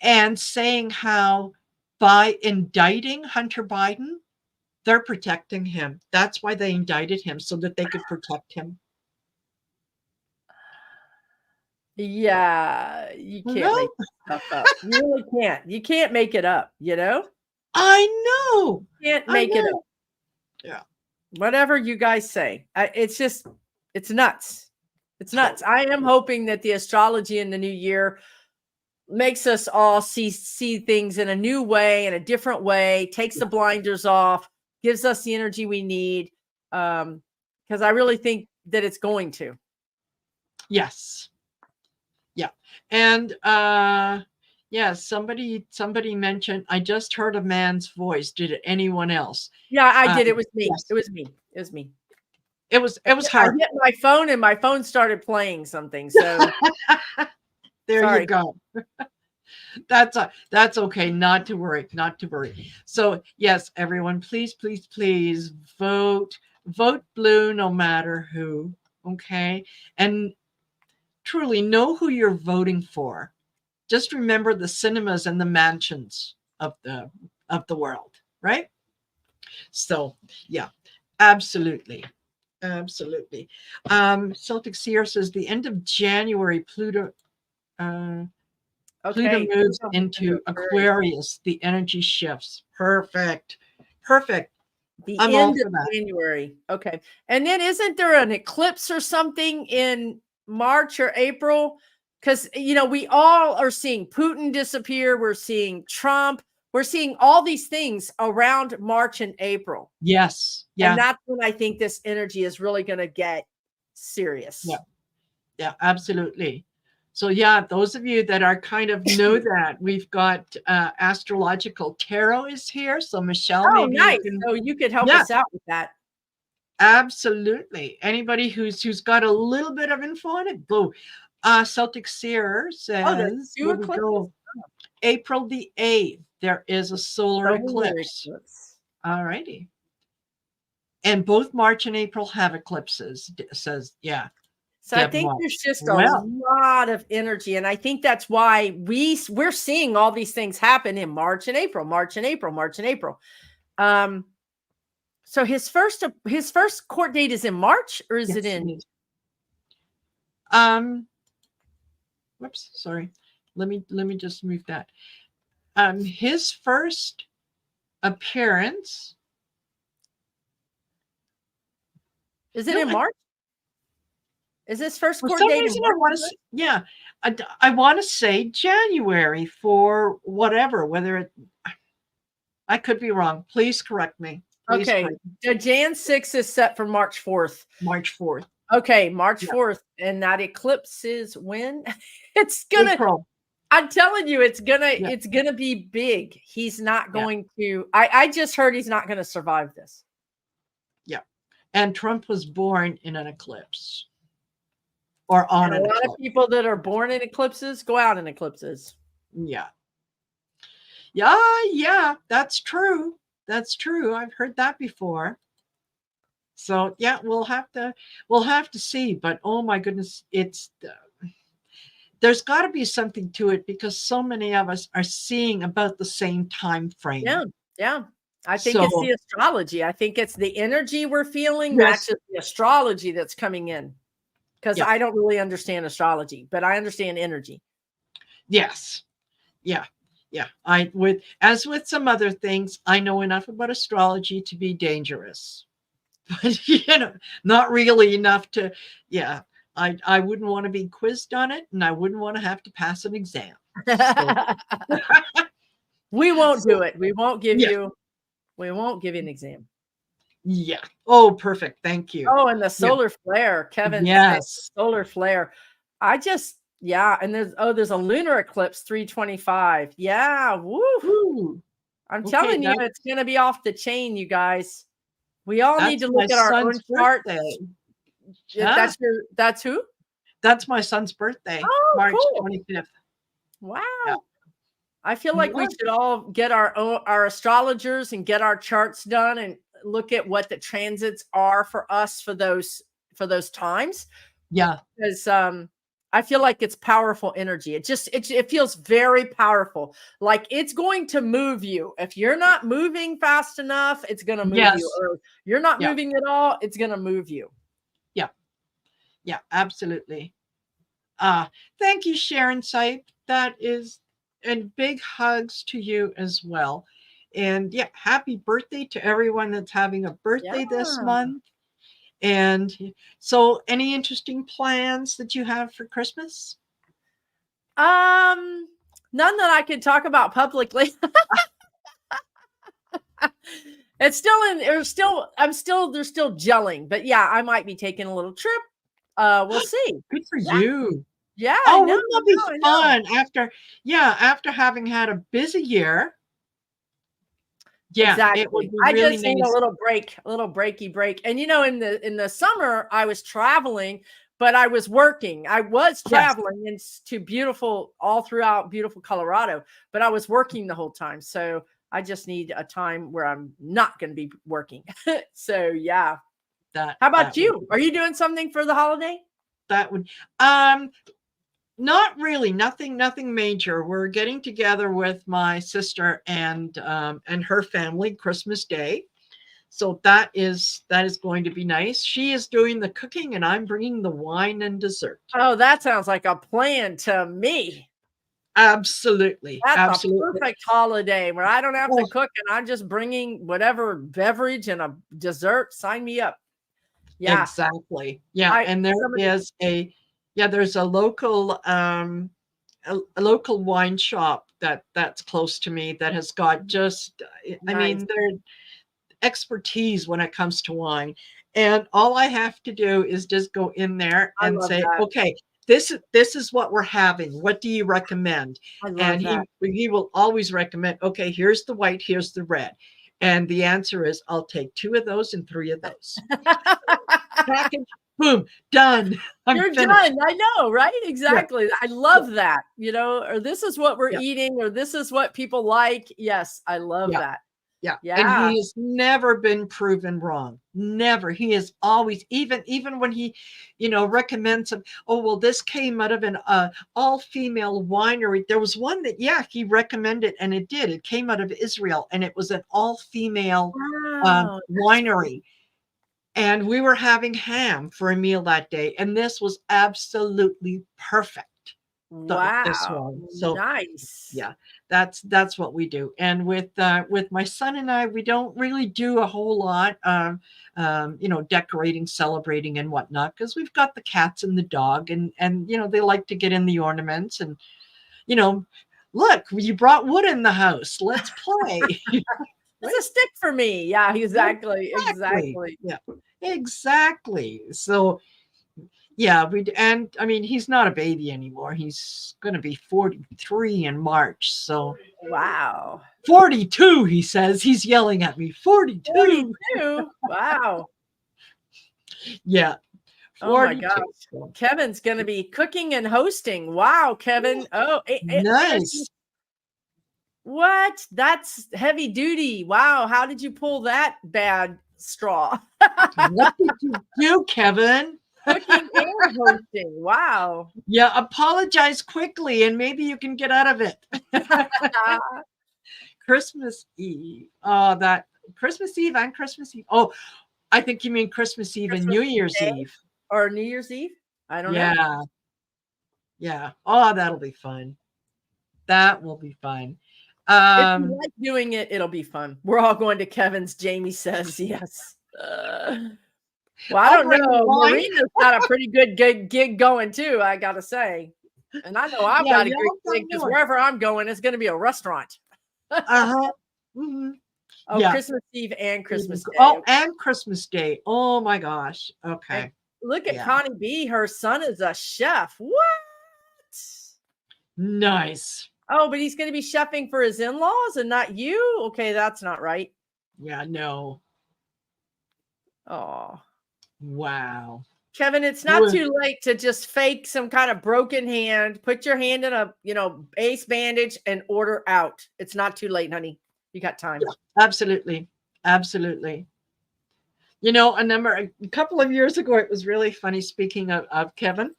And saying how by indicting Hunter Biden, they're protecting him. That's why they indicted him, so that they could protect him. Yeah, you can't make stuff up. You really can't. You can't make it up, I know. You can't make it up. Yeah. Whatever you guys say. It's nuts. It's nuts. I am hoping that the astrology in the new year makes us all see things in a new way, in a different way, takes the blinders off, gives us the energy we need. Because I really think that it's going to. Yes. Yeah. And yeah, somebody mentioned, I just heard a man's voice. Did it anyone else? Yeah, I did. It was me. Yes. It was me. It was me. It was I hard. hit my phone and my phone started playing something. So there sorry. you go. That's okay. Not to worry. Not to worry. So yes, everyone, please, please, please vote blue no matter who. Okay. And truly know who you're voting for. Just remember the cinemas and the mansions of the world, right? So yeah, absolutely. Absolutely. Celtic Seer says the end of January, Pluto moves into Aquarius. The energy shifts. Perfect. Perfect. The I'm end all for of that. January. Okay. And then isn't there an eclipse or something in March or April? Because, you know, we all are seeing Putin disappear. We're seeing Trump. We're seeing all these things around March and April. Yes. Yeah. And that's when I think this energy is really going to get serious. Yeah. Yeah, absolutely. So yeah, those of you that are kind of know that, we've got astrological tarot is here. So Michelle, Oh, maybe nice. you can, So you could help us out with that. Absolutely. Anybody who's got a little bit of info on it, go. Celtic Seer says, here we go. April the 8th, there is a solar eclipse. All righty. And both March and April have eclipses, says, yeah. So I think there's just a lot of energy. And I think that's why we're seeing all these things happen in March and April, March and April, March and April. So his first court date is in March, or is it in? Whoops, sorry. Let me just move that. His first appearance. Is it in March? Is this first court date? For some reason, I want to say January for whatever, whether it. I could be wrong. Please correct me. Please okay. The Jan 6 is set for March 4th. March 4th. Okay, March 4th. And that eclipse is when? It's gonna April. I'm telling you, it's gonna be big. He's not going to. I just heard he's not going to survive this. Yeah, and Trump was born in an eclipse, or on an eclipse. A lot of people that are born in eclipses go out in eclipses. Yeah. Yeah, that's true. That's true. I've heard that before. So yeah, we'll have to see. But oh my goodness, there's got to be something to it, because so many of us are seeing about the same time frame. Yeah. I think it's the astrology. I think it's the energy we're feeling matches the astrology that's coming in. Because I don't really understand astrology, but I understand energy. Yes. Yeah. As with some other things, I know enough about astrology to be dangerous. But not really enough to, I wouldn't want to be quizzed on it, and I wouldn't want to have to pass an exam. So. We won't do it. We won't give you an exam. Yeah. Oh, perfect. Thank you. Oh, and the solar flare, Kevin. Yes. Solar flare. And there's a lunar eclipse 325. Yeah. Woo. I'm telling you, it's going to be off the chain, you guys. We all need to look at our own chart. That's who? That's my son's birthday, March 25th. Wow. Yeah. I feel like we should all get our astrologers and get our charts done and look at what the transits are for us for those times. Yeah. Because I feel like it's powerful energy. It feels very powerful. Like it's going to move you. If you're not moving fast enough, it's going to move you. Or you're not moving at all, it's going to move you. Yeah. Yeah, absolutely. Thank you, Sharon Sipe. That is, and big hugs to you as well. And happy birthday to everyone that's having a birthday this month. And so, any interesting plans that you have for Christmas? None that I can talk about publicly. They're still gelling, but I might be taking a little trip. we'll see. Good for Yeah. you. Yeah, I Oh, know, wouldn't that be I know. fun after having had a busy year? Yeah, it would Exactly. be I really just need a nice. little break, a little breaky break. And in the summer, I was traveling, but I was working. I was Yes, traveling to beautiful, all throughout beautiful Colorado, but I was working the whole time. So I just need a time where I'm not going to be working. So yeah. How about that would you? Are you doing something for the holiday? that would um not really, nothing major. We're getting together with my sister and her family Christmas Day. So that is going to be nice. She is doing the cooking and I'm bringing the wine and dessert. Oh, that sounds like a plan to me. Absolutely. That's a Absolutely. perfect holiday where I don't have to Oh, cook and I'm just bringing whatever beverage and a dessert. Sign me up. Yeah. exactly. Yeah, I and somebody there's a local wine shop that's close to me that has got just I nice. mean, their expertise when it comes to wine. And all I have to do is just go in there I and love say, that. okay, this is what we're having. What do you recommend? I love And that. he will always recommend, okay, here's the white, here's the red. And the answer is, I'll take 2 of those and 3 of those. Package, boom, done. I'm You're finished. done. I know, right? Yeah, Exactly. I yeah, love that, or this is what we're yeah, eating, or this is what people like. Yes, I love yeah. that. Yeah, and Yeah. he has never been proven wrong. Never. He is always, even when he, recommends some. Oh well, this came out of an all-female winery. There was one that, yeah, he recommended, and it did. It came out of Israel, and it was an all-female Wow. That's cool. winery. And we were having ham for a meal that day, and this was absolutely perfect. This Wow. one. So Nice. yeah, that's what we do. And with my son and I, we don't really do a whole lot, decorating, celebrating, and whatnot, because we've got the cats and the dog, and they like to get in the ornaments, and you know, look, you brought wood in the house. Let's play. It's a stick for me. Yeah, exactly. Exactly. Exactly. Yeah, exactly. So yeah, and I mean, he's not a baby anymore. He's going to be 43 in March. So Wow. 42, he says. He's yelling at me. 42. 42. Wow. Yeah, Oh my 42. gosh. Kevin's going to be cooking and hosting. Wow, Kevin. Oh, Nice. what? That's heavy duty. Wow. How did you pull that bad straw? What did you do, Kevin? Cooking and hosting. Wow. Yeah, apologize quickly and maybe you can get out of it. Christmas Eve. Oh, that Christmas Eve and Christmas Eve. Oh, I think you mean Christmas Eve and Christmas New Year's Day Eve. or New Year's Eve? I don't know. Yeah. Yeah. Oh, that'll be fun. That will be fun. If you like doing it, it'll be fun. We're all going to Kevin's. Jamie says yes. Well, I I'll don't bring know. wine. Marina's got a pretty good gig going too, I gotta say. And I know I've Yeah, got a y'all great gig don't because know it. wherever I'm going, it's going to be a restaurant. Uh-huh. Mm-hmm. Oh, Yeah. Christmas Eve and Christmas Day. Oh, Okay. and Christmas Day. Oh my gosh. And Okay. look at Yeah. Connie B. Her son is a chef. What? Nice. Oh, but he's going to be chefing for his in-laws and not you? Okay, that's not right. Yeah, no. Oh. Wow. Kevin, it's not too late to just fake some kind of broken hand, put your hand in a, ace bandage and order out. It's not too late, honey. You got time. Yeah, absolutely. Absolutely. A couple of years ago, it was really funny. Speaking of Kevin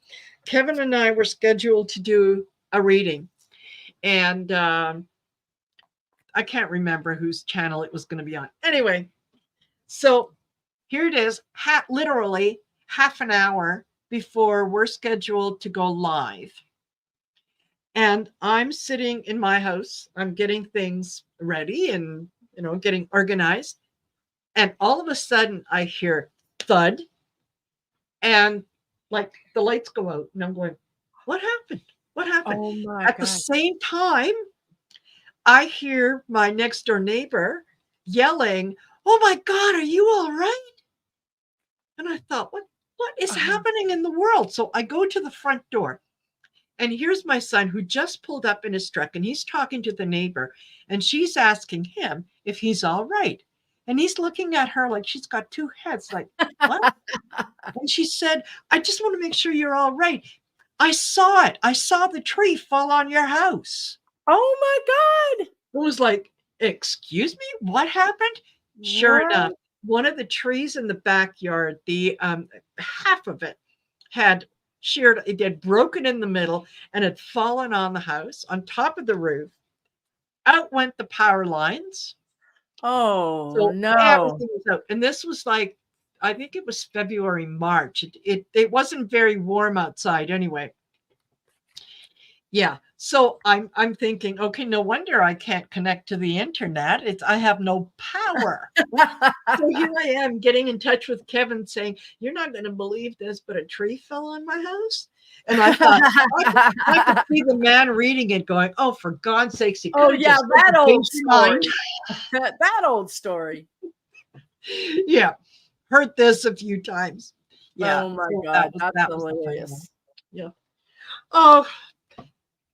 and I were scheduled to do a reading, and I can't remember whose channel it was going to be on. Anyway, so here it is, literally half an hour before we're scheduled to go live. And I'm sitting in my house, I'm getting things ready and, getting organized. And all of a sudden I hear thud and like the lights go out and I'm going, what happened? What happened? Oh my At the God. same time, I hear my next door neighbor yelling, oh my God, are you all right? And I thought, what what is happening in the world? So I go to the front door, and here's my son who just pulled up in his truck, and he's talking to the neighbor, and she's asking him if he's all right. And he's looking at her like she's got two heads, like, what? And she said, I just want to make sure you're all right. I saw it. I saw the tree fall on your house. Oh my God. It was like, excuse me, what happened? Sure enough, one of the trees in the backyard, the half of it had sheared, it had broken in the middle and had fallen on the house, on top of the roof. Out went the power lines. Oh, so no. Everything was out. And this was like, I think it was February, March. It wasn't very warm outside anyway. Yeah. So I'm thinking, okay, no wonder I can't connect to the internet. I have no power. So here I am getting in touch with Kevin saying, you're not going to believe this, but a tree fell on my house. And I thought, I could see the man reading it going, oh, for God's sakes, he could yeah, just that old story. Mind. That old story. Yeah. Heard this a few times. Yeah. Oh my God. That's hilarious. Yeah. Oh,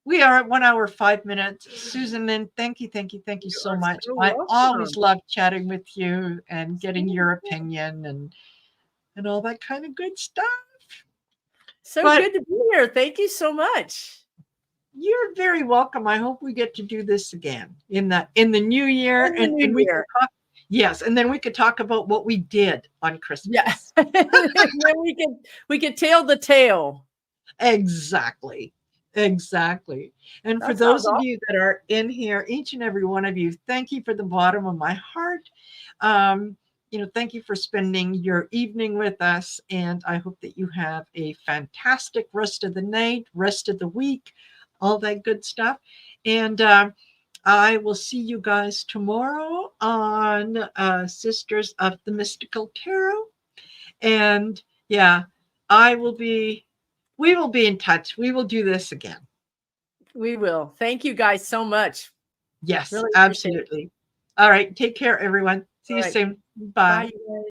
we are at 1 hour, 5 minutes. Susan Lynn, thank you so much. I always love chatting with you and getting your opinion and all that kind of good stuff. So good to be here. Thank you so much. You're very welcome. I hope we get to do this again in the new year. And we can talk, yes, and then we could talk about what we did on Christmas. Yes. Then we could tell the tale. Exactly. And for those of you that are in here, each and every one of you, thank you from the bottom of my heart. Thank you for spending your evening with us. And I hope that you have a fantastic rest of the night, rest of the week, all that good stuff. And I will see you guys tomorrow on Sisters of the Mystical Tarot. And yeah, we will be in touch. We will do this again. We will. Thank you guys so much. Yes, really absolutely. All right. Take care, everyone. See you soon. Bye. Bye.